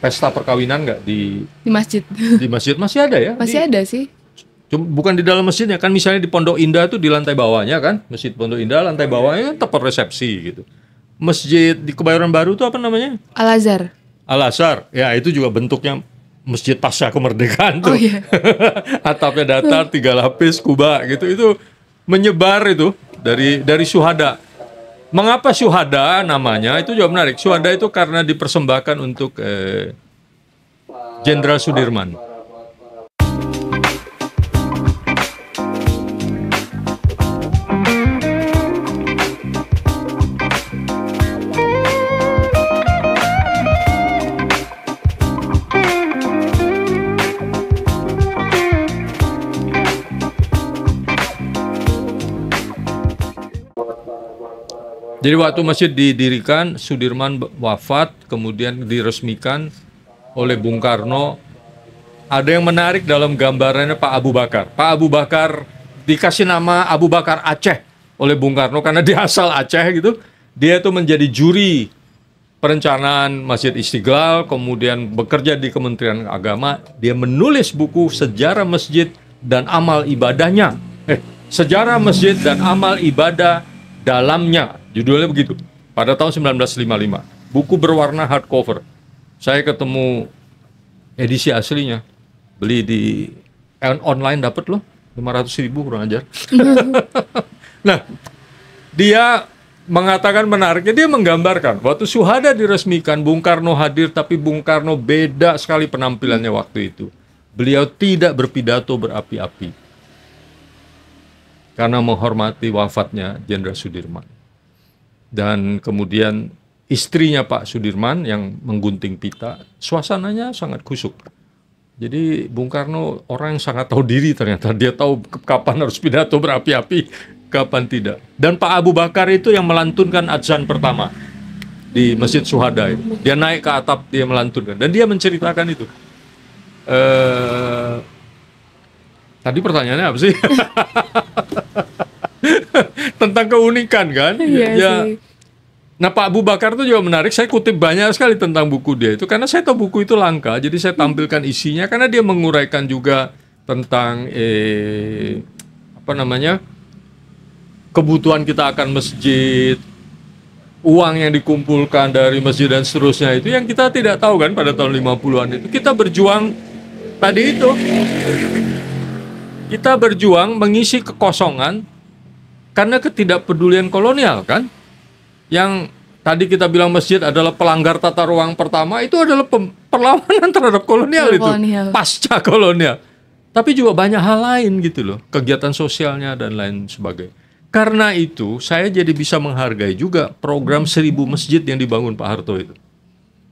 pesta perkawinan nggak di Di masjid. di masjid. Masih ada ya? Masih ada sih. Bukan di dalam masjidnya kan, misalnya di Pondok Indah itu di lantai bawahnya kan. Masjid Pondok Indah lantai bawahnya kan tempat resepsi gitu. Masjid di Kebayoran Baru itu apa namanya? Al-Azhar. Al-Azhar. Ya itu juga bentuknya masjid pasca kemerdekaan tuh. Oh iya. Atapnya datar, 3 lapis, kubah gitu. Itu menyebar itu dari syuhada. Mengapa syuhada namanya? Itu juga menarik. Syuhada itu karena dipersembahkan untuk Jenderal Sudirman. Jadi waktu masjid didirikan, Sudirman wafat, kemudian diresmikan oleh Bung Karno. Ada yang menarik dalam gambarannya Pak Abu Bakar. Pak Abu Bakar dikasih nama Abu Bakar Aceh oleh Bung Karno karena dia asal Aceh gitu. Dia itu menjadi juri perencanaan Masjid Istiqlal, kemudian bekerja di Kementerian Agama. Dia menulis buku Sejarah Masjid dan Amal Ibadahnya. Sejarah Masjid dan Amal Ibadah Dalamnya. Judulnya begitu. Pada tahun 1955. Buku berwarna hardcover. Saya ketemu edisi aslinya. Beli di online dapat loh. 500.000 kurang ajar. Nah, dia mengatakan menariknya, dia menggambarkan waktu Syuhada diresmikan, Bung Karno hadir, tapi Bung Karno beda sekali penampilannya waktu itu. Beliau tidak berpidato berapi-api karena menghormati wafatnya Jenderal Sudirman. Dan kemudian istrinya Pak Sudirman yang menggunting pita, suasananya sangat kusuk. Jadi Bung Karno orang yang sangat tahu diri ternyata. Dia tahu kapan harus pidato berapi-api, kapan tidak. Dan Pak Abu Bakar itu yang melantunkan adzan pertama di Masjid Syuhada. Dia naik ke atap, dia melantunkan. Dan dia menceritakan itu. Tadi pertanyaannya apa sih? Tentang keunikan kan? Iya ya. sih. Nah, Pak Abu Bakar itu juga menarik. Saya kutip banyak sekali tentang buku dia itu karena saya tahu buku itu langka. Jadi saya tampilkan isinya karena dia menguraikan juga tentang kebutuhan kita akan masjid, uang yang dikumpulkan dari masjid dan seterusnya itu yang kita tidak tahu kan pada tahun 50-an itu. Kita berjuang tadi itu. Kita berjuang mengisi kekosongan karena ketidakpedulian kolonial kan. Yang tadi kita bilang masjid adalah pelanggar tata ruang pertama, itu adalah perlawanan terhadap kolonial itu, pasca kolonial. Tapi juga banyak hal lain gitu loh, kegiatan sosialnya dan lain sebagainya. Karena itu saya jadi bisa menghargai juga program 1000 masjid yang dibangun Pak Harto itu.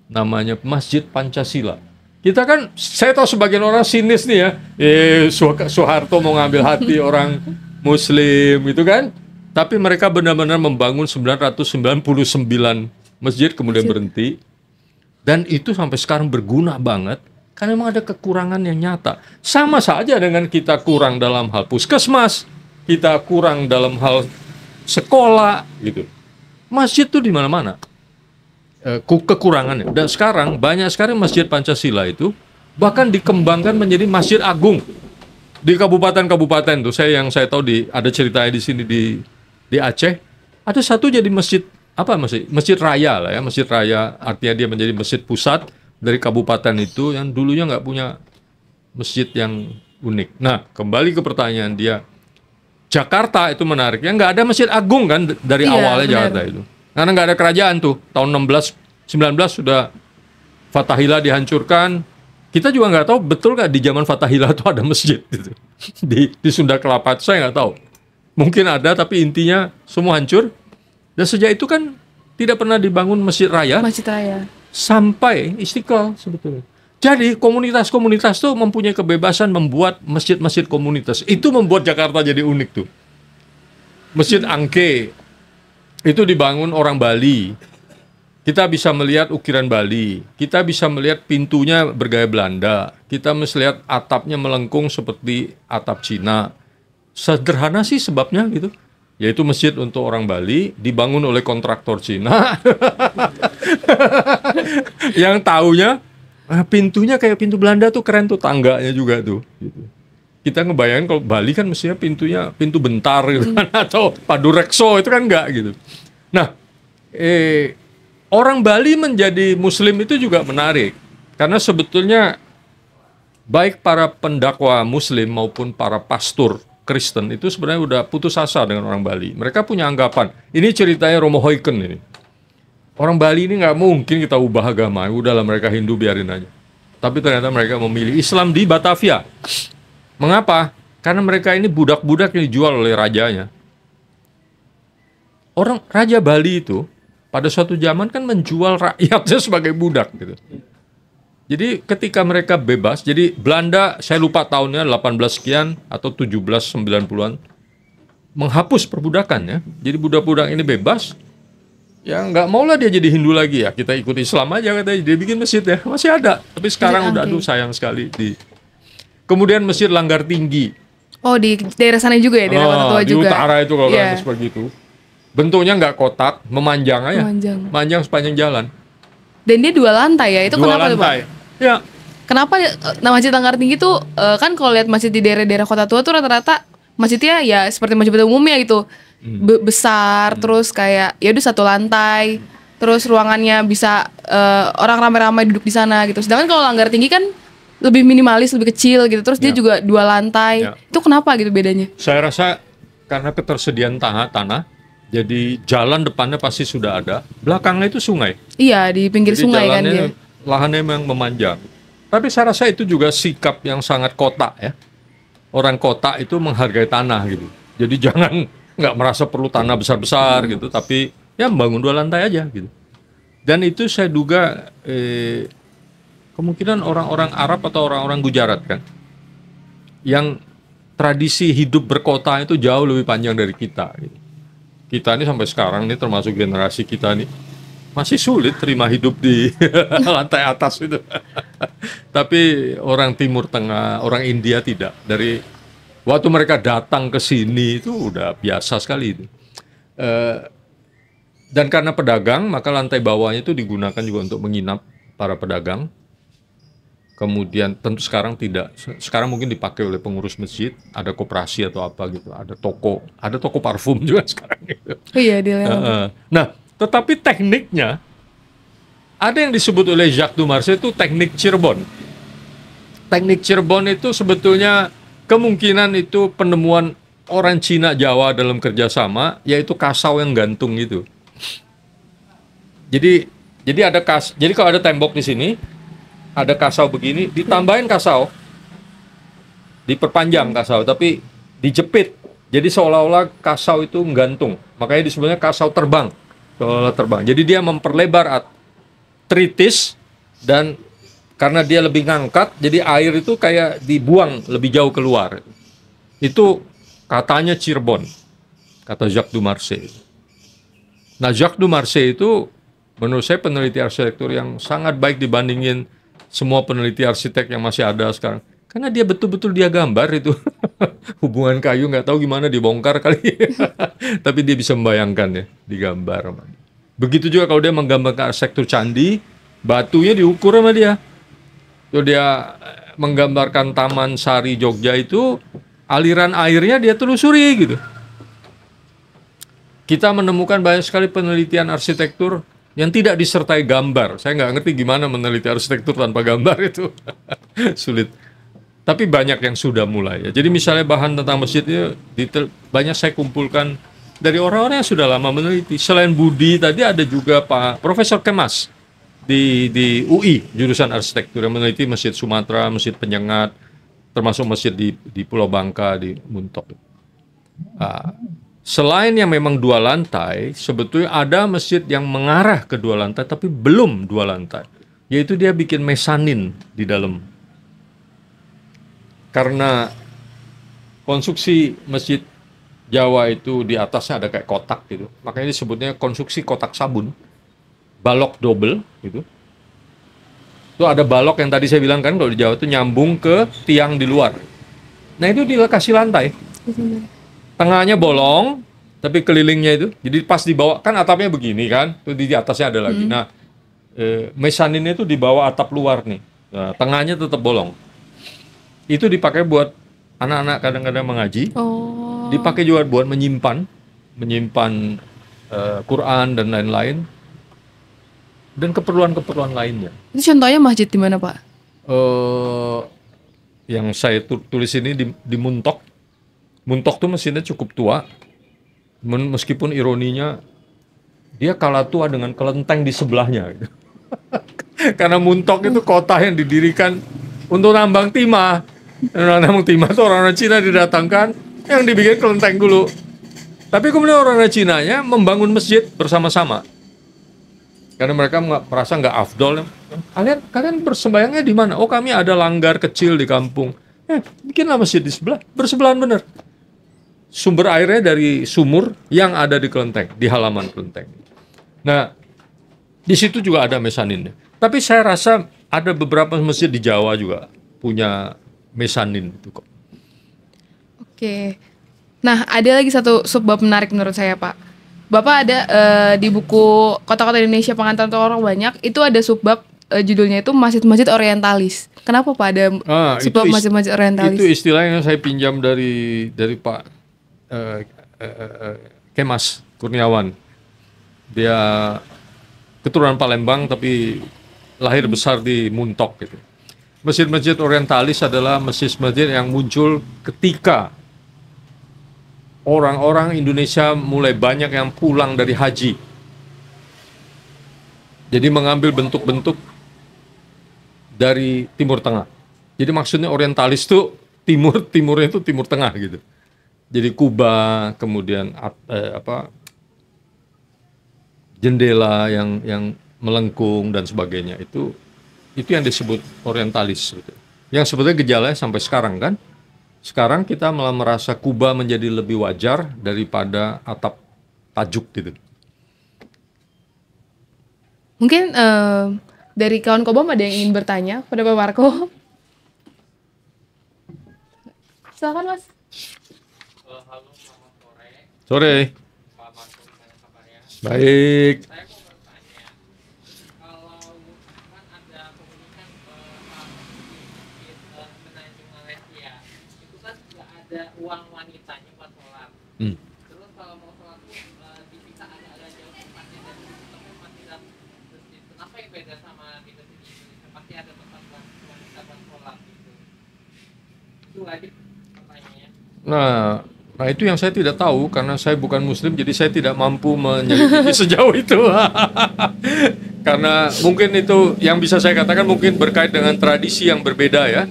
Namanya Masjid Pancasila. Kita kan, saya tahu sebagian orang sinis nih ya, Soeharto mau ngambil hati orang Muslim gitu kan. Tapi mereka benar-benar membangun 999 masjid kemudian berhenti. Dan itu sampai sekarang berguna banget. Karena memang ada kekurangan yang nyata. Sama saja dengan kita kurang dalam hal puskesmas. Kita kurang dalam hal sekolah. Gitu. Masjid itu di mana-mana. Kekurangannya. Dan sekarang banyak sekali masjid Pancasila itu bahkan dikembangkan menjadi masjid agung. Di kabupaten-kabupaten tuh. Yang saya tahu ada ceritanya di sini di Aceh, ada satu jadi masjid masjid raya lah ya, masjid raya artinya dia menjadi masjid pusat dari kabupaten itu yang dulunya nggak punya masjid yang unik. Nah, kembali ke pertanyaan dia, Jakarta itu menariknya nggak ada masjid agung kan dari awalnya benar. Jakarta itu, karena nggak ada kerajaan tuh tahun 19 sudah Fathahillah dihancurkan. Kita juga nggak tahu betul nggak di zaman Fathahillah itu ada masjid gitu. di Sunda Kelapa itu saya nggak tahu. Mungkin ada, tapi intinya semua hancur. Dan sejak itu kan tidak pernah dibangun masjid raya. Masjid raya. Sampai Istiqlal sebetulnya. Jadi komunitas-komunitas tuh mempunyai kebebasan membuat masjid-masjid komunitas. Itu membuat Jakarta jadi unik tuh. Masjid Angke itu dibangun orang Bali. Kita bisa melihat ukiran Bali. Kita bisa melihat pintunya bergaya Belanda. Kita bisa melihat atapnya melengkung seperti atap Cina. Sederhana sih sebabnya gitu. Yaitu masjid untuk orang Bali dibangun oleh kontraktor Cina. Yang taunya pintunya kayak pintu Belanda tuh keren tuh, tangganya juga tuh gitu. Kita ngebayangin kalau Bali kan mestinya pintunya pintu bentar gitu kan, atau Padurekso itu kan enggak gitu. Nah, orang Bali menjadi Muslim itu juga menarik. Karena sebetulnya baik para pendakwa Muslim maupun para pastor Kristen itu sebenarnya udah putus asa dengan orang Bali. Mereka punya anggapan. Ini ceritanya Romo Huyken ini. Orang Bali ini nggak mungkin kita ubah agama. Udahlah mereka Hindu biarin aja. Tapi ternyata mereka memilih Islam di Batavia. Mengapa? Karena mereka ini budak-budak yang dijual oleh rajanya. Orang Raja Bali itu pada suatu zaman kan menjual rakyatnya sebagai budak gitu. Jadi ketika mereka bebas, jadi Belanda, saya lupa tahunnya 18 sekian atau 1790-an, menghapus perbudakan ya. Jadi budak-budak ini bebas, ya nggak maulah dia jadi Hindu lagi ya, kita ikut Islam aja katanya, dia bikin masjid ya, masih ada. Tapi sekarang udah aduh sayang sekali. Kemudian Masjid Langgar Tinggi. Oh di daerah sana juga ya, daerah Kota Tua juga. Di utara itu kalau seperti itu. Bentuknya nggak kotak, memanjang aja, memanjang sepanjang jalan. Dan dia 2 lantai ya, itu Dua kenapa tuh Pak? lantai. Ya, Kenapa Masjid Anggar Tinggi tuh kan kalau lihat masjid di daerah-daerah kota tua tuh rata-rata masjidnya ya seperti masjid pada umumnya gitu. Besar terus kayak ya udah 1 lantai. Terus ruangannya bisa orang ramai-ramai duduk di sana gitu. Sedangkan kalau Anggar Tinggi kan lebih minimalis, lebih kecil gitu. Terus dia Ya. juga 2 lantai. Ya. Itu kenapa gitu bedanya? saya rasa karena ketersediaan tanah, jadi jalan depannya pasti sudah ada. Belakangnya itu sungai. Iya, di pinggir Jadi sungai kan jalannya, dia. lahannya memang memanjang. Tapi saya rasa itu juga sikap yang sangat kota ya. Orang kota itu menghargai tanah gitu. Jadi jangan nggak merasa perlu tanah besar-besar gitu, tapi ya membangun 2 lantai aja gitu. Dan itu saya duga kemungkinan orang-orang Arab atau orang-orang Gujarat kan, yang tradisi hidup berkota itu jauh lebih panjang dari kita. Gitu. Kita ini sampai sekarang nih termasuk generasi kita nih masih sulit terima hidup di lantai atas itu. Tapi orang Timur Tengah, orang India tidak. Dari waktu mereka datang ke sini itu udah biasa sekali itu. Dan karena pedagang, maka lantai bawahnya itu digunakan juga untuk menginap para pedagang. Kemudian tentu sekarang tidak. Sekarang mungkin dipakai oleh pengurus masjid, ada koperasi atau apa gitu, ada toko parfum juga sekarang gitu. Oh iya, di Lembang. Nah, tetapi tekniknya ada yang disebut oleh Jacques Dumarsais itu teknik Cirebon. Teknik Cirebon itu sebetulnya kemungkinan itu penemuan orang Cina Jawa dalam kerjasama, yaitu kasau yang gantung gitu. Jadi jadi kalau ada tembok di sini, ada kasau begini, ditambahin kasau, diperpanjang kasau, tapi dijepit. Jadi seolah-olah kasau itu menggantung. Makanya disebutnya kasau terbang. Seolah-olah terbang. Jadi dia memperlebar tritis, dan karena dia lebih ngangkat, jadi air itu kayak dibuang lebih jauh keluar. Itu katanya Cirebon, kata Jacques Dumarsais. Nah, Jacques Dumarsais itu menurut saya peneliti arsitektur yang sangat baik dibandingin semua peneliti arsitek yang masih ada sekarang. Karena dia betul-betul dia gambar itu. Hubungan kayu nggak tahu gimana dibongkar kali. Tapi dia bisa membayangkan ya, digambar. Begitu juga kalau dia menggambarkan arsitektur candi, batunya diukur sama dia. Tuh dia menggambarkan Taman Sari Jogja itu, aliran airnya dia telusuri gitu. Kita menemukan banyak sekali penelitian arsitektur yang tidak disertai gambar. Saya nggak ngerti gimana meneliti arsitektur tanpa gambar itu. Sulit. Tapi banyak yang sudah mulai ya. Jadi misalnya bahan tentang masjidnya banyak saya kumpulkan dari orang-orang yang sudah lama meneliti. Selain Budi tadi ada juga Pak Profesor Kemas di UI jurusan arsitektur yang meneliti Masjid Sumatera, Masjid Penyengat, termasuk masjid di Pulau Bangka, di Muntok. Selain yang memang 2 lantai, sebetulnya ada masjid yang mengarah ke 2 lantai tapi belum 2 lantai. Yaitu dia bikin mesanin di dalam. Karena konstruksi masjid Jawa itu di atasnya ada kayak kotak gitu. Makanya disebutnya konstruksi kotak sabun. Balok double gitu. Itu ada balok yang tadi saya bilang kan kalau di Jawa itu nyambung ke tiang di luar. Nah itu dikasih lantai. Tengahnya bolong, tapi kelilingnya itu. Jadi pas dibawa, kan atapnya begini kan. Itu di atasnya ada lagi. Nah mesaninnya itu di bawah atap luar nih. Nah, tengahnya tetap bolong. Itu dipakai buat anak-anak kadang-kadang mengaji. Dipakai juga buat menyimpan Quran dan lain-lain. Dan keperluan-keperluan lainnya. Itu contohnya masjid di mana, Pak? Yang saya tulis ini di Muntok. Muntok tuh mesinnya cukup tua. Meskipun ironinya dia kalah tua dengan kelenteng di sebelahnya. Gitu. Karena Muntok itu kota yang didirikan untuk nambang timah. Nambang timah itu orang-orang Cina didatangkan yang dibikin kelenteng dulu. Tapi kemudian orang-orang Cinanya membangun masjid bersama-sama. Karena mereka merasa nggak afdol. Kalian bersembayangnya di mana? Oh, kami ada langgar kecil di kampung. Bikinlah masjid di sebelah. Bersebelahan bener. Sumber airnya dari sumur yang ada di kelenteng, di halaman kelenteng. Nah, di situ juga ada mesaninnya. Tapi saya rasa ada beberapa masjid di Jawa juga punya mesanin itu kok. Oke. Nah, ada lagi satu subbab menarik menurut saya, Pak. Bapak ada di buku Kota-Kota Indonesia Pengantar untuk Orang Banyak itu ada subbab judulnya itu masjid-masjid orientalis. Kenapa Pak ada subbab masjid-masjid orientalis? Itu istilah yang saya pinjam dari Pak Kemas Kurniawan. Dia keturunan Palembang tapi lahir besar di Muntok gitu. Masjid-masjid orientalis adalah masjid-masjid yang muncul ketika orang-orang Indonesia mulai banyak yang pulang dari haji. Jadi mengambil bentuk-bentuk dari Timur Tengah. Jadi maksudnya orientalis itu timurnya itu Timur Tengah gitu. Jadi Kuba, kemudian jendela yang melengkung dan sebagainya itu yang disebut orientalis gitu. Yang sebetulnya gejalanya sampai sekarang kan. Sekarang kita malah merasa Kuba menjadi lebih wajar daripada atap tajuk gitu. Mungkin dari kawan Kobam ada yang ingin bertanya pada Pak Marco. Silakan Mas. Halo, selamat sore. Sore. Pak Marco, gimana kabarnya? Baik. Saya mau bertanya, kalau kan ada komunitas di Benanjung Malaysia, itu kan nggak ada uang wanitanya buat sholat. Terus kalau mau sholat tuh dipisah agak-agak jauh tempatnya dan tapi masih dalam masjid. Kenapa yang beda sama di Indonesia? Pasti ada tempat buat wanita buat sholat gitu. Itu wajib pertanyaannya. Nah itu yang saya tidak tahu karena saya bukan Muslim, jadi saya tidak mampu menyelidiki sejauh itu. Karena mungkin itu yang bisa saya katakan mungkin berkait dengan tradisi yang berbeda ya.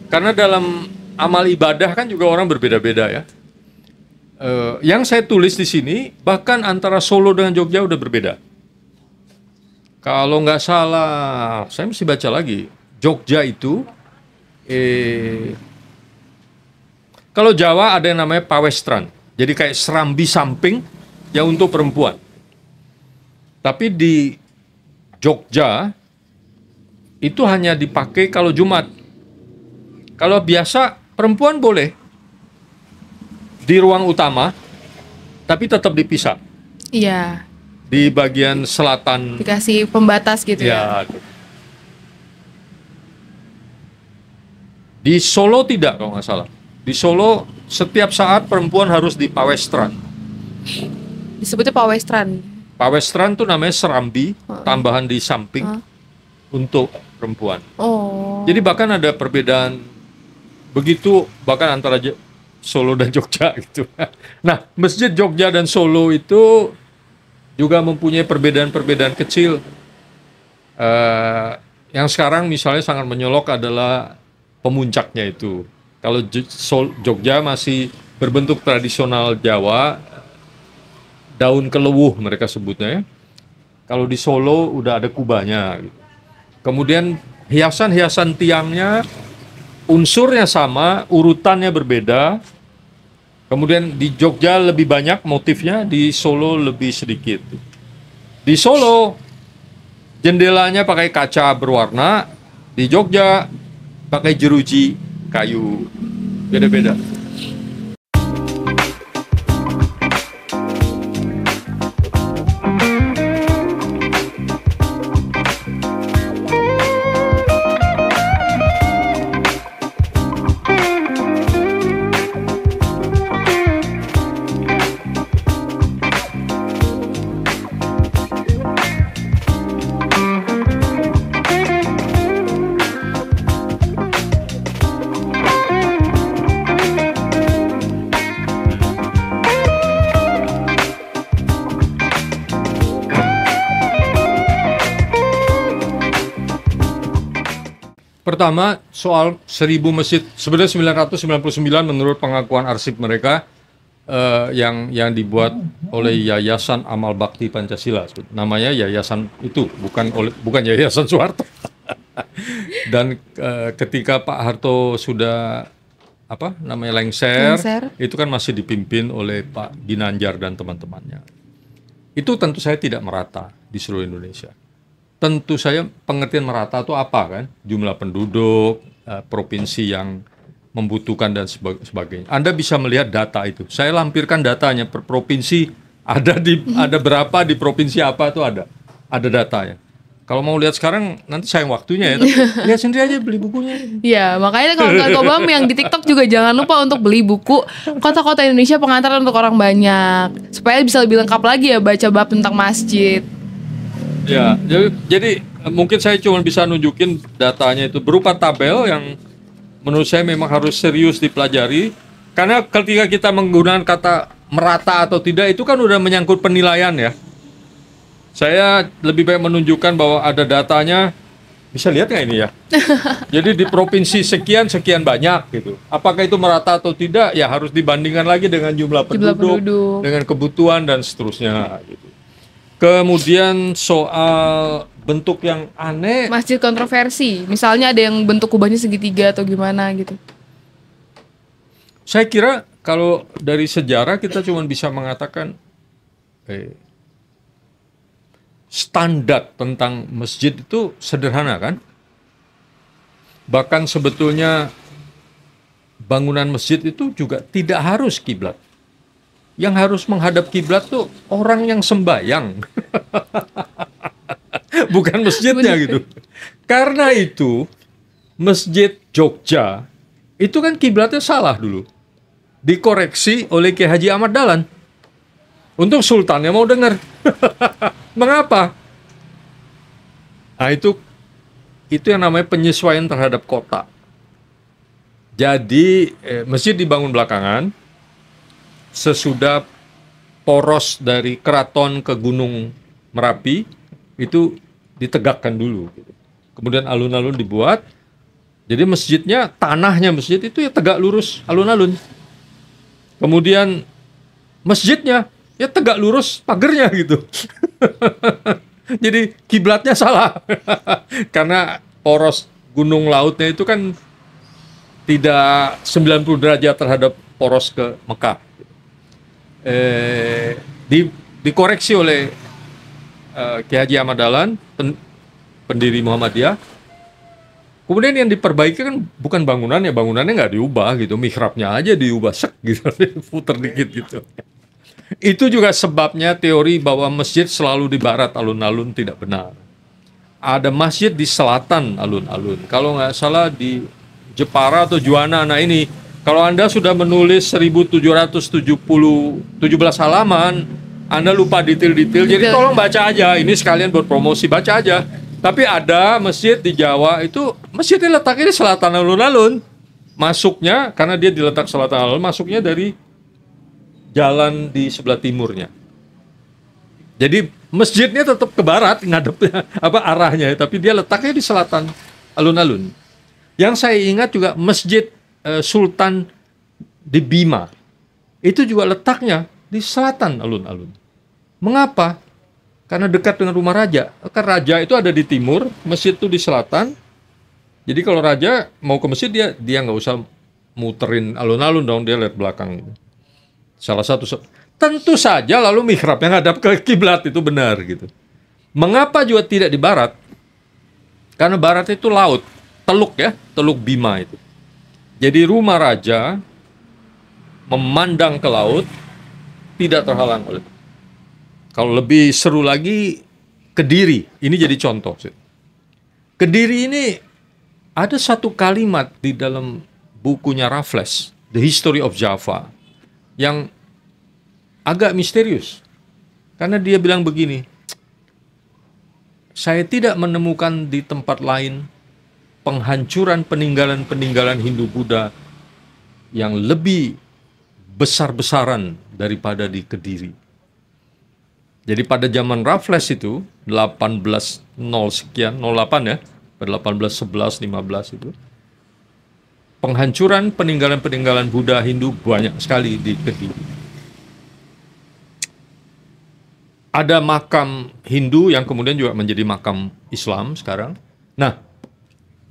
Karena dalam amal ibadah kan juga orang berbeda-beda ya. Yang saya tulis di sini bahkan antara Solo dengan Jogja udah berbeda. Kalau nggak salah, saya mesti baca lagi. Jogja itu kalau Jawa ada yang namanya pawestran. Jadi kayak serambi samping yang untuk perempuan. Tapi di Jogja itu hanya dipakai kalau Jumat. Kalau biasa perempuan boleh di ruang utama, tapi tetap dipisah. Iya. Di bagian selatan. Dikasih pembatas gitu ya. Di Solo tidak kalau nggak salah. Di Solo setiap saat perempuan harus di pawestran. Disebutnya pawestran. Pawestran itu namanya serambi, tambahan di samping untuk perempuan. Oh. Jadi bahkan ada perbedaan begitu bahkan antara Solo dan Jogja gitu. Nah, masjid Jogja dan Solo itu juga mempunyai perbedaan-perbedaan kecil. Yang sekarang misalnya sangat menyolok adalah pemuncaknya itu. Kalau Jogja masih berbentuk tradisional Jawa, daun kelewuh mereka sebutnya ya. Kalau di Solo udah ada kubahnya. Kemudian hiasan-hiasan tiangnya, unsurnya sama, urutannya berbeda. Kemudian di Jogja lebih banyak motifnya, di Solo lebih sedikit. Di Solo jendelanya pakai kaca berwarna, di Jogja pakai jeruji kayu, beda-beda. Pertama, soal 1000 masjid, sebenarnya 999 menurut pengakuan arsip mereka yang dibuat oleh Yayasan Amal Bakti Pancasila. Namanya yayasan itu, bukan Yayasan Soeharto. Dan ketika Pak Harto sudah lengser, itu kan masih dipimpin oleh Pak Ginanjar dan teman-temannya. Itu tentu saya tidak merata di seluruh Indonesia. Tentu saja pengertian merata itu apa kan? Jumlah penduduk, provinsi yang membutuhkan dan sebagainya. Anda bisa melihat data itu. Saya lampirkan datanya per provinsi Ada berapa di provinsi apa tuh ada datanya. Kalau mau lihat sekarang nanti sayang waktunya ya, tapi lihat sendiri aja, beli bukunya. Ya, makanya kalau nggak Kobam yang di TikTok juga jangan lupa untuk beli buku Kota-Kota Indonesia Pengantar untuk Orang Banyak, supaya bisa lebih lengkap lagi ya baca bab tentang masjid. Ya, jadi mungkin saya cuma bisa nunjukin datanya itu berupa tabel yang menurut saya memang harus serius dipelajari. Karena ketika kita menggunakan kata merata atau tidak itu kan udah menyangkut penilaian ya. Saya lebih baik menunjukkan bahwa ada datanya, bisa lihat nggak ini ya? Jadi di provinsi sekian banyak gitu. Apakah itu merata atau tidak? Ya harus dibandingkan lagi dengan jumlah penduduk, dengan kebutuhan dan seterusnya gitu. Kemudian soal bentuk yang aneh, masjid kontroversi, misalnya ada yang bentuk kubahnya segitiga atau gimana gitu. saya kira kalau dari sejarah kita cuma bisa mengatakan standar tentang masjid itu sederhana kan? Bahkan sebetulnya bangunan masjid itu juga tidak harus kiblat. Yang harus menghadap kiblat tuh orang yang sembayang. Bukan masjidnya gitu. Karena itu Masjid Jogja itu kan kiblatnya salah dulu. Dikoreksi oleh Kiai Haji Ahmad Dahlan. Untung sultannya mau dengar. Mengapa? Nah itu yang namanya penyesuaian terhadap kota. Jadi masjid dibangun belakangan sesudah poros dari keraton ke Gunung Merapi itu ditegakkan dulu. Kemudian alun-alun dibuat. Jadi masjidnya, tanahnya masjid itu ya tegak lurus alun-alun. Kemudian masjidnya ya tegak lurus pagernya gitu. Jadi kiblatnya salah. Karena poros gunung lautnya itu kan tidak 90 derajat terhadap poros ke Mekah. Dikoreksi oleh Kiai Haji Ahmad Dahlan, pendiri Muhammadiyah. Kemudian yang diperbaiki kan bukan bangunannya nggak diubah gitu, mihrabnya aja diubah sek gitu, puter dikit gitu. Itu juga sebabnya teori bahwa masjid selalu di barat alun-alun tidak benar. Ada masjid di selatan alun-alun. Kalau nggak salah di Jepara atau Juwana. Nah ini, kalau Anda sudah menulis 1717 halaman, Anda lupa detail-detail. Jadi tolong baca aja. Ini sekalian buat promosi, baca aja. Tapi ada masjid di Jawa itu, masjidnya letaknya di selatan alun-alun. Masuknya, karena dia diletak selatan alun, masuknya dari jalan di sebelah timurnya. Jadi masjidnya tetap ke barat ngadepnya arahnya, tapi dia letaknya di selatan alun-alun. Yang saya ingat juga masjid Sultan di Bima itu juga letaknya di selatan alun-alun. Mengapa? Karena dekat dengan rumah raja. Kan raja itu ada di timur, masjid itu di selatan. Jadi kalau raja mau ke masjid dia nggak usah muterin alun-alun dong, dia lihat belakang gitu. Salah satu, tentu saja lalu mihrab yang hadap ke kiblat itu benar gitu. Mengapa juga tidak di barat? Karena barat itu laut, teluk ya, teluk Bima itu. Jadi rumah raja memandang ke laut tidak terhalang oleh. Kalau lebih seru lagi Kediri, ini jadi contoh. Kediri ini ada satu kalimat di dalam bukunya Raffles, The History of Java, yang agak misterius. Karena dia bilang begini, saya tidak menemukan di tempat lain penghancuran peninggalan-peninggalan Hindu-Buddha yang lebih besar-besaran daripada di Kediri. Jadi pada zaman Raffles itu, 1808 ya, pada 1811, 15 itu, penghancuran peninggalan-peninggalan Buddha Hindu banyak sekali di Kediri. Ada makam Hindu yang kemudian juga menjadi makam Islam sekarang. Nah,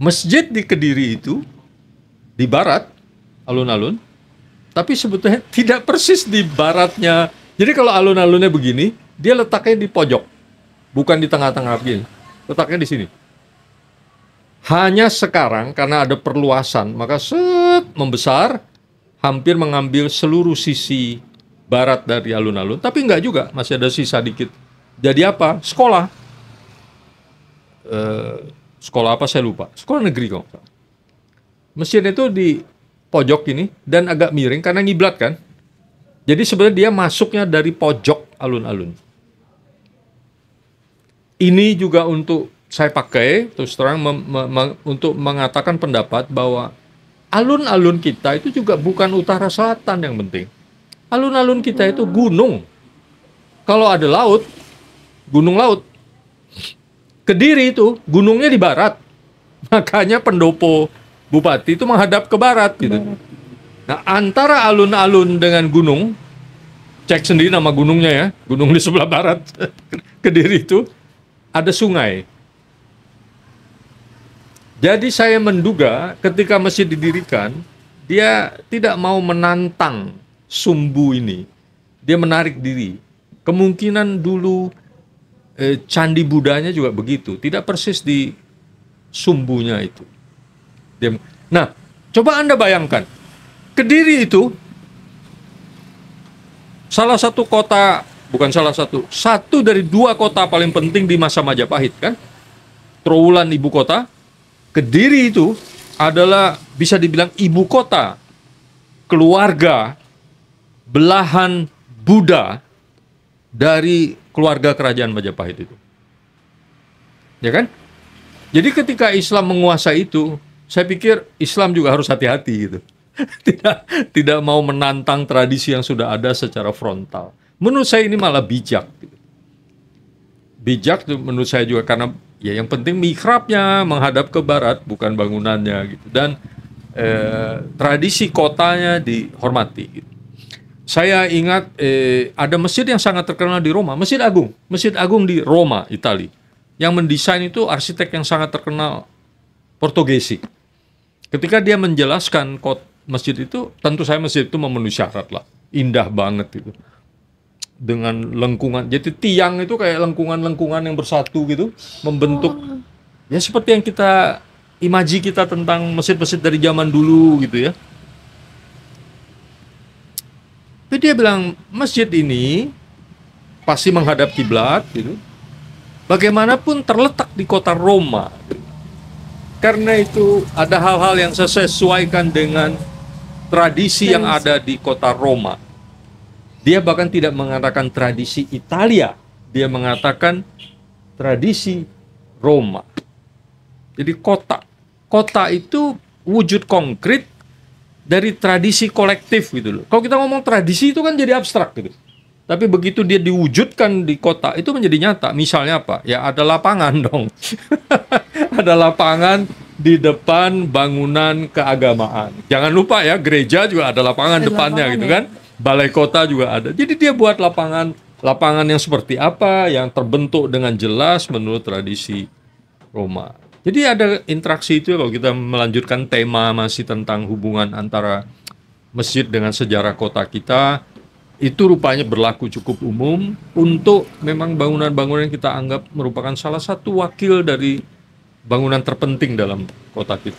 masjid di Kediri itu di barat, alun-alun, tapi sebetulnya tidak persis di baratnya. Jadi kalau alun-alunnya begini, dia letaknya di pojok, bukan di tengah-tengah begini, letaknya di sini. Hanya sekarang karena ada perluasan, maka membesar, hampir mengambil seluruh sisi barat dari alun-alun, tapi enggak juga, masih ada sisa dikit. Jadi apa? Sekolah. Sekolah apa saya lupa. Sekolah negeri kok. Masjid itu di pojok ini dan agak miring karena ngiblat kan. Jadi sebenarnya dia masuknya dari pojok alun-alun. Ini juga untuk saya pakai terus terang untuk mengatakan pendapat bahwa alun-alun kita itu juga bukan utara selatan yang penting. Alun-alun kita itu gunung. Kalau ada laut, gunung laut. Kediri itu gunungnya di barat. Makanya pendopo bupati itu menghadap ke barat gitu. Nah, antara alun-alun dengan gunung, cek sendiri nama gunungnya ya, gunung di sebelah barat Kediri itu ada sungai. Jadi saya menduga ketika masjid didirikan, dia tidak mau menantang sumbu ini. Dia menarik diri. Kemungkinan dulu candi Budanya juga begitu, tidak persis di sumbunya itu. Nah, coba Anda bayangkan, Kediri itu salah satu kota, bukan salah satu dari 2 kota paling penting di masa Majapahit kan? Trowulan ibu kota, Kediri itu adalah bisa dibilang ibu kota keluarga belahan Buddha dari keluarga kerajaan Majapahit itu. Ya kan? Jadi ketika Islam menguasai itu, saya pikir Islam juga harus hati-hati gitu. Tidak mau menantang tradisi yang sudah ada secara frontal. Menurut saya ini malah bijak. Bijak menurut saya juga karena ya yang penting mihrabnya menghadap ke barat bukan bangunannya gitu. Dan tradisi kotanya dihormati. Gitu. Saya ingat ada masjid yang sangat terkenal di Roma, Masjid Agung di Roma, Italia. Yang mendesain itu arsitek yang sangat terkenal Portugisi. Ketika dia menjelaskan masjid itu, tentu saya masjid itu memenuhi syarat lah. Indah banget itu. Dengan lengkungan, jadi tiang itu kayak lengkungan-lengkungan yang bersatu gitu, membentuk. Ya seperti yang kita, imaji kita tentang masjid-masjid dari zaman dulu gitu ya. Tapi dia bilang, masjid ini pasti menghadap kiblat gitu. Bagaimanapun terletak di kota Roma. Karena itu ada hal-hal yang saya sesuaikan dengan tradisi yang ada di kota Roma. Dia bahkan tidak mengatakan tradisi Italia, dia mengatakan tradisi Roma. Jadi kota itu wujud konkret dari tradisi kolektif gitu loh. Kalau kita ngomong tradisi itu kan jadi abstrak gitu. Tapi begitu dia diwujudkan di kota itu menjadi nyata. Misalnya apa? Ya ada lapangan dong. Ada lapangan di depan bangunan keagamaan. Jangan lupa ya, gereja juga ada lapangan depannya gitu kan. Balai kota juga ada. Jadi dia buat lapangan yang seperti apa, yang terbentuk dengan jelas menurut tradisi Roma. Jadi ada interaksi itu kalau kita melanjutkan tema masih tentang hubungan antara masjid dengan sejarah kota kita. Itu rupanya berlaku cukup umum untuk memang bangunan-bangunan yang kita anggap merupakan salah satu wakil dari bangunan terpenting dalam kota kita.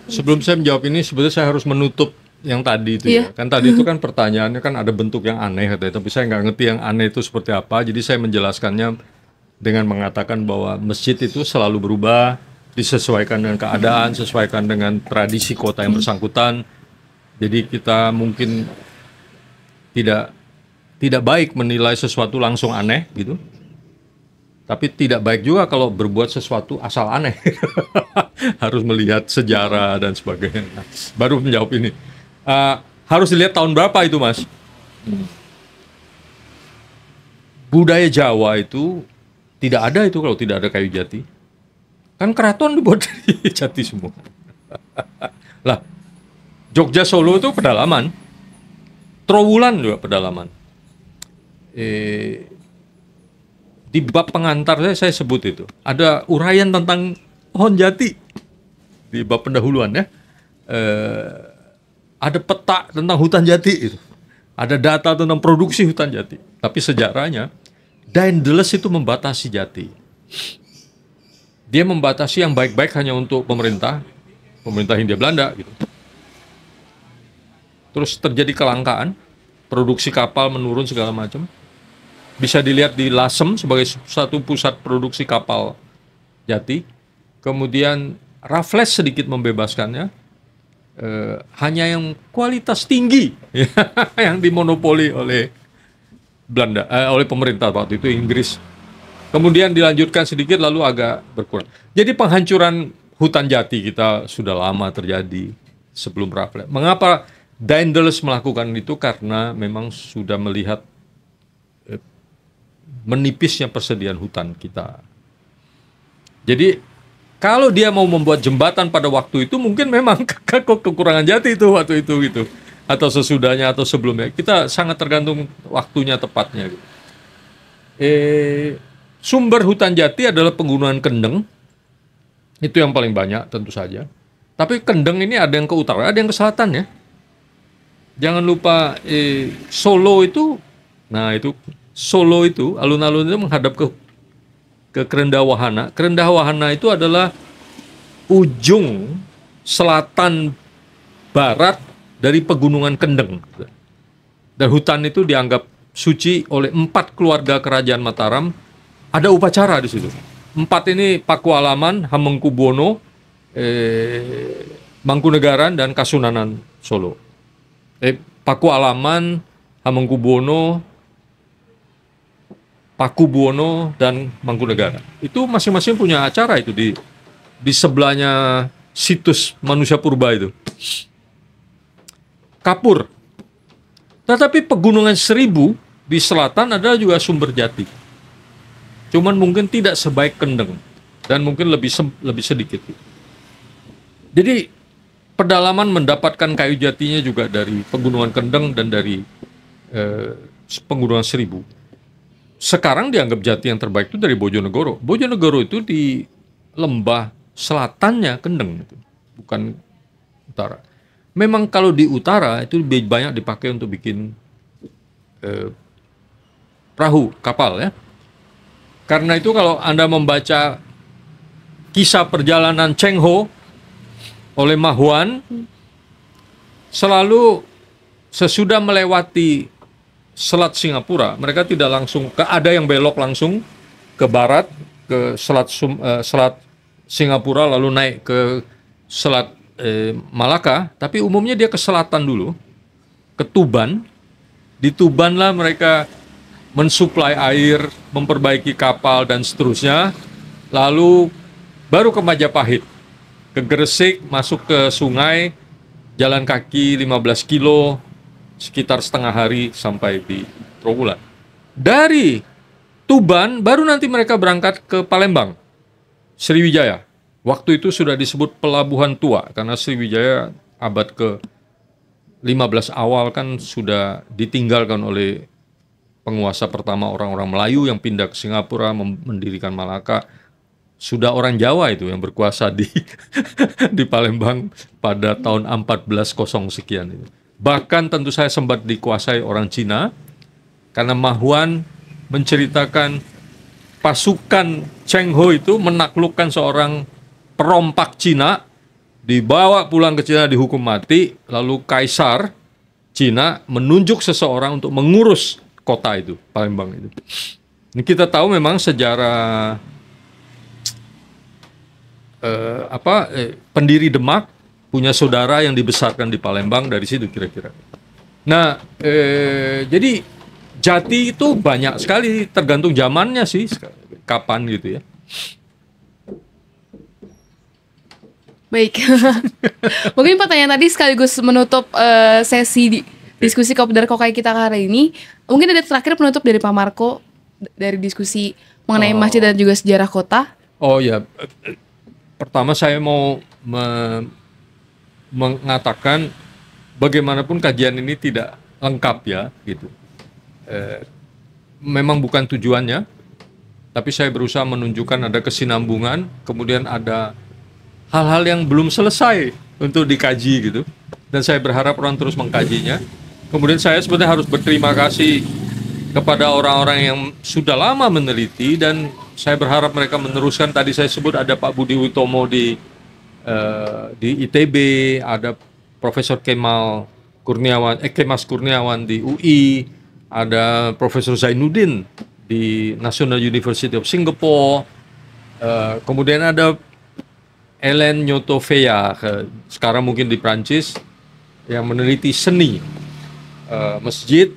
Sebelum saya menjawab ini, sebetulnya saya harus menutup yang tadi itu ya. Kan tadi itu kan pertanyaannya kan ada bentuk yang aneh katanya, tapi saya nggak ngerti yang aneh itu seperti apa. Jadi saya menjelaskannya dengan mengatakan bahwa masjid itu selalu berubah, disesuaikan dengan keadaan, sesuaikan dengan tradisi kota yang bersangkutan. Jadi kita mungkin tidak baik menilai sesuatu langsung aneh gitu. Tapi tidak baik juga kalau berbuat sesuatu asal aneh. Harus melihat sejarah dan sebagainya. Baru menjawab ini. Harus dilihat tahun berapa itu, Mas? Budaya Jawa itu tidak ada itu kalau tidak ada kayu jati. Kan keraton dibuat dari jati semua. Lah, Jogja Solo itu pedalaman. Trowulan juga pedalaman. Di bab pengantar saya sebut itu. Ada uraian tentang pohon jati. Di bab pendahuluan ya. Ada peta tentang hutan jati itu. Ada data tentang produksi hutan jati. Tapi sejarahnya, Daendeles itu membatasi jati. Dia membatasi yang baik-baik hanya untuk pemerintah Hindia Belanda gitu. Terus terjadi kelangkaan. produksi kapal menurun segala macam. Bisa dilihat di Lasem sebagai satu pusat produksi kapal Jati. Kemudian Raffles sedikit membebaskannya. Hanya yang kualitas tinggi yang dimonopoli oleh Belanda, oleh pemerintah waktu itu Inggris. Kemudian dilanjutkan sedikit lalu agak berkurang. Jadi penghancuran hutan jati kita sudah lama terjadi sebelum Raffles. Mengapa Daendels melakukan itu? Karena memang sudah melihat menipisnya persediaan hutan kita. Jadi kalau dia mau membuat jembatan pada waktu itu mungkin memang kekurangan jati itu waktu itu gitu. Atau sesudahnya atau sebelumnya. Kita sangat tergantung waktunya tepatnya gitu. Sumber hutan jati adalah penggunaan kendeng. Itu yang paling banyak tentu saja. Tapi kendeng ini ada yang ke utara, ada yang ke selatan ya. Jangan lupa Solo itu, nah itu Solo itu, alun-alun itu menghadap ke Kerendawahana. Kerendawahana itu adalah ujung selatan barat dari pegunungan Kendeng. Dan hutan itu dianggap suci oleh 4 keluarga kerajaan Mataram. Ada upacara di situ. 4 ini Pakualaman, Hamengkubuwono, Mangkunegaran, dan Kasunanan Solo. Pakualaman, Hamengkubuwono, Pakubuwono, dan Mangkunegaran. Itu masing-masing punya acara itu di sebelahnya situs manusia purba itu. Kapur. Tetapi Pegunungan Seribu di selatan adalah juga sumber jati. Cuman mungkin tidak sebaik Kendeng dan mungkin lebih sedikit. Jadi pedalaman mendapatkan kayu jatinya juga dari Pegunungan Kendeng dan dari Pegunungan Seribu. Sekarang dianggap jati yang terbaik itu dari Bojonegoro. Bojonegoro itu di lembah selatannya Kendeng, bukan utara. Memang kalau di utara itu lebih banyak dipakai untuk bikin perahu, kapal ya. Karena itu kalau Anda membaca kisah perjalanan Cheng Ho oleh Ma Huan, selalu sesudah melewati Selat Singapura, mereka tidak langsung ada yang belok langsung ke barat ke Selat Singapura lalu naik ke Selat Malaka, tapi umumnya dia ke selatan dulu, ke Tuban. Di Tubanlah mereka mensuplai air, memperbaiki kapal dan seterusnya. Lalu baru ke Majapahit, ke Gresik, masuk ke sungai, jalan kaki 15 kilo, sekitar setengah hari sampai di Trawulan. Dari Tuban baru nanti mereka berangkat ke Palembang, Sriwijaya. Waktu itu sudah disebut Pelabuhan Tua karena Sriwijaya abad ke-15 awal kan sudah ditinggalkan oleh penguasa pertama orang-orang Melayu yang pindah ke Singapura mendirikan Malaka. Sudah orang Jawa itu yang berkuasa di di Palembang pada tahun 1400 sekian itu. Bahkan tentu saya sempat dikuasai orang Cina karena Ma Huan menceritakan pasukan Cheng Ho itu menaklukkan seorang perompak Cina, dibawa pulang ke Cina dihukum mati, lalu Kaisar Cina menunjuk seseorang untuk mengurus kota itu, Palembang itu. Ini kita tahu memang sejarah pendiri Demak punya saudara yang dibesarkan di Palembang dari situ kira-kira. Nah, jadi jati itu banyak sekali tergantung zamannya sih, kapan gitu ya. Baik, mungkin pertanyaan tadi sekaligus menutup sesi diskusi Kopdar Kokai kita hari ini. Mungkin ada terakhir penutup dari Pak Marco dari diskusi mengenai masjid dan juga sejarah kota. Oh ya, pertama saya mau mengatakan bagaimanapun kajian ini tidak lengkap ya, gitu. Memang bukan tujuannya, tapi saya berusaha menunjukkan ada kesinambungan, kemudian ada hal-hal yang belum selesai untuk dikaji gitu. Dan saya berharap orang terus mengkajinya. Kemudian saya sebenarnya harus berterima kasih kepada orang-orang yang sudah lama meneliti dan saya berharap mereka meneruskan. Tadi saya sebut ada Pak Budi Utomo di ITB, ada Profesor Kemal Mas Kurniawan di UI, ada Profesor Zainuddin di National University of Singapore, kemudian ada Ellen Nyotovea, sekarang mungkin di Prancis, yang meneliti seni masjid,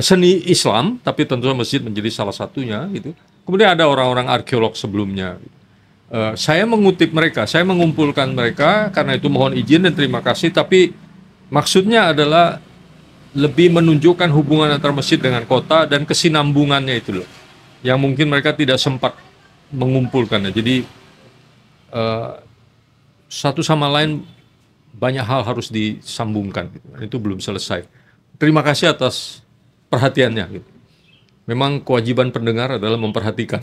seni Islam, tapi tentu masjid menjadi salah satunya gitu. Kemudian ada orang-orang arkeolog sebelumnya. Saya mengutip mereka, saya mengumpulkan mereka, karena itu mohon izin dan terima kasih, tapi maksudnya adalah lebih menunjukkan hubungan antara masjid dengan kota dan kesinambungannya itu loh, yang mungkin mereka tidak sempat mengumpulkannya. Jadi satu sama lain banyak hal harus disambungkan gitu. Itu belum selesai. Terima kasih atas perhatiannya gitu. Memang kewajiban pendengar adalah memperhatikan.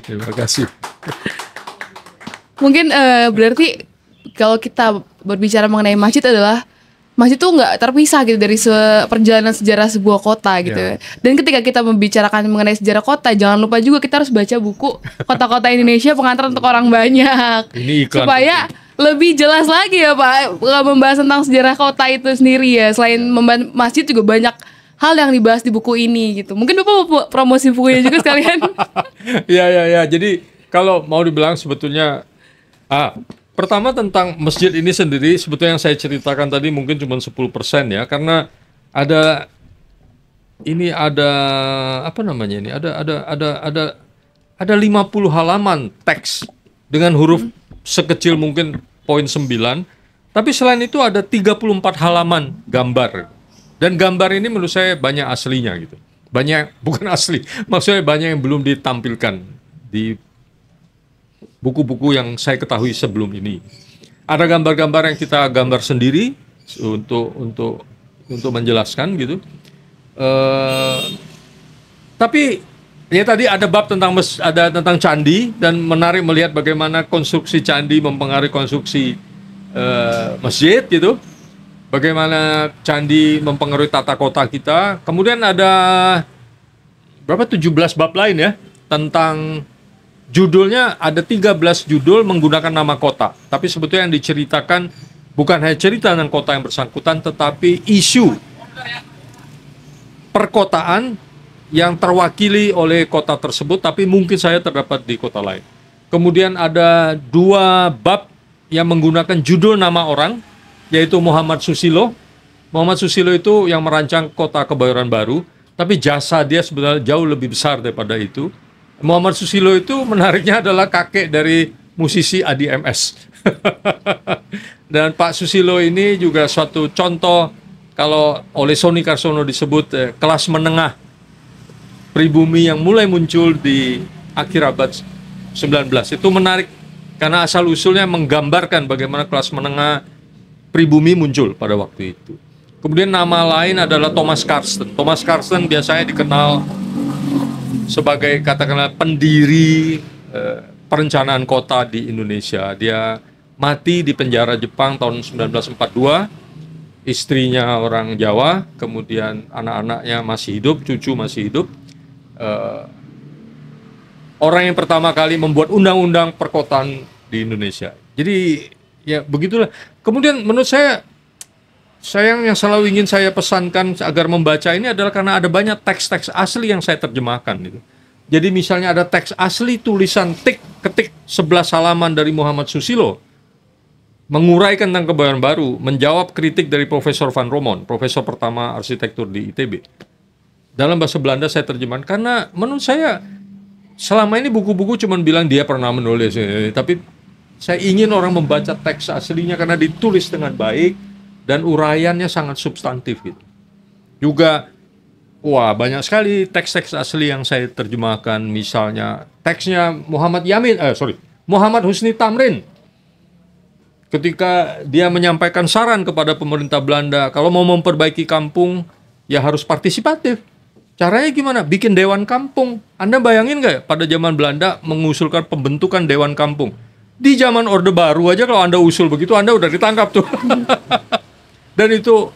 Terima kasih. Mungkin berarti kalau kita berbicara mengenai masjid adalah masjid itu nggak terpisah gitu dari perjalanan sejarah sebuah kota gitu. Ya. Dan ketika kita membicarakan mengenai sejarah kota, jangan lupa juga kita harus baca buku Kota-Kota Indonesia Pengantar untuk Orang Banyak. Ini iklan supaya lebih jelas lagi ya Pak, membahas tentang sejarah kota itu sendiri ya. Selain membahas masjid juga banyak hal yang dibahas di buku ini gitu. Mungkin Bapak mau promosi bukunya juga sekalian. Ya. Jadi kalau mau dibilang sebetulnya pertama tentang masjid ini sendiri, sebetulnya yang saya ceritakan tadi mungkin cuma 10% ya, karena ada apa namanya ini? Ada 50 halaman teks dengan huruf sekecil mungkin poin 9. Tapi selain itu ada 34 halaman gambar. Dan gambar ini menurut saya banyak aslinya gitu. Banyak, bukan asli, maksudnya banyak yang belum ditampilkan di buku-buku yang saya ketahui sebelum ini. Ada gambar-gambar yang kita gambar sendiri untuk menjelaskan gitu. Tapi ya tadi ada bab tentang candi, dan menarik melihat bagaimana konstruksi candi mempengaruhi konstruksi masjid gitu. Bagaimana candi mempengaruhi tata kota kita. Kemudian ada 17 bab lain ya tentang. Judulnya ada 13 judul menggunakan nama kota. Tapi sebetulnya yang diceritakan bukan hanya cerita tentang kota yang bersangkutan, tetapi isu perkotaan yang terwakili oleh kota tersebut, tapi mungkin saya terdapat di kota lain. Kemudian ada 2 bab yang menggunakan judul nama orang, yaitu Muhammad Susilo. Muhammad Susilo itu yang merancang kota Kebayoran Baru, tapi jasa dia sebenarnya jauh lebih besar daripada itu. Muhammad Susilo itu menariknya adalah kakek dari musisi Adi MS. Dan Pak Susilo ini juga suatu contoh kalau oleh Sony Karsono disebut kelas menengah pribumi yang mulai muncul di akhir abad 19. Itu menarik karena asal-usulnya menggambarkan bagaimana kelas menengah pribumi muncul pada waktu itu. Kemudian nama lain adalah Thomas Karsten. Thomas Karsten biasanya dikenal sebagai katakanlah pendiri perencanaan kota di Indonesia. Dia mati di penjara Jepang tahun 1942. Istrinya orang Jawa, kemudian anak-anaknya masih hidup, cucu masih hidup. Orang yang pertama kali membuat undang-undang perkotaan di Indonesia. Jadi ya begitulah. Kemudian menurut saya yang selalu ingin saya pesankan agar membaca ini adalah karena ada banyak teks-teks asli yang saya terjemahkan gitu. Jadi misalnya ada teks asli tulisan ketik 11 halaman dari Muhammad Susilo menguraikan tentang Kebayoran Baru, menjawab kritik dari Profesor Van Romon, profesor pertama arsitektur di ITB. Dalam bahasa Belanda saya terjemahkan karena menurut saya selama ini buku-buku cuma bilang dia pernah menulis, tapi saya ingin orang membaca teks aslinya karena ditulis dengan baik dan uraiannya sangat substantif gitu. Juga banyak sekali teks-teks asli yang saya terjemahkan, misalnya teksnya Muhammad Husni Tamrin. Ketika dia menyampaikan saran kepada pemerintah Belanda, kalau mau memperbaiki kampung ya harus partisipatif. Caranya gimana? Bikin dewan kampung. Anda bayangin nggak pada zaman Belanda mengusulkan pembentukan dewan kampung? Di zaman Orde Baru aja kalau Anda usul begitu Anda udah ditangkap tuh. Dan itu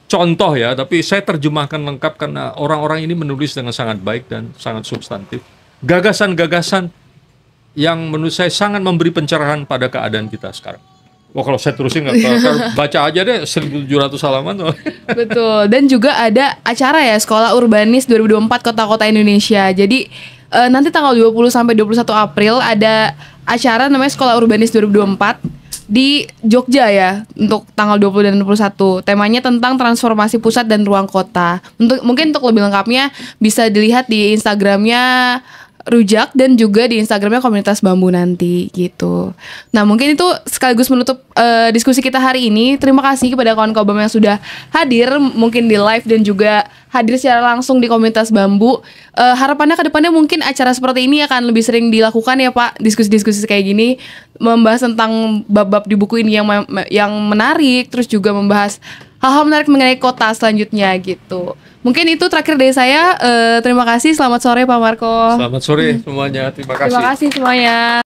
contoh ya, tapi saya terjemahkan lengkap karena orang-orang ini menulis dengan sangat baik dan sangat substantif. Gagasan-gagasan yang menurut saya sangat memberi pencerahan pada keadaan kita sekarang. Wah kalau saya terusin nggak tahu. Baca aja deh 1.700 halaman tuh. Betul. Dan juga ada acara ya Sekolah Urbanis 2024 Kota-Kota Indonesia. Jadi nanti tanggal 20 sampai 21 April ada acara namanya Sekolah Urbanis 2024 di Jogja ya untuk tanggal 20 dan 21. Temanya tentang transformasi pusat dan ruang kota. Mungkin untuk lebih lengkapnya bisa dilihat di Instagramnya Rujak dan juga di Instagramnya Komunitas Bambu nanti gitu. Nah mungkin itu sekaligus menutup diskusi kita hari ini. Terima kasih kepada kawan Kobam yang sudah hadir mungkin di live dan juga hadir secara langsung di Komunitas Bambu. Harapannya ke depannya mungkin acara seperti ini akan lebih sering dilakukan ya Pak. Diskusi-diskusi kayak gini membahas tentang bab-bab di buku ini yang menarik, terus juga membahas hal-hal menarik mengenai kota selanjutnya gitu. Mungkin itu terakhir dari saya. Terima kasih. Selamat sore Pak Marco. Selamat sore semuanya. Terima kasih. Terima kasih semuanya.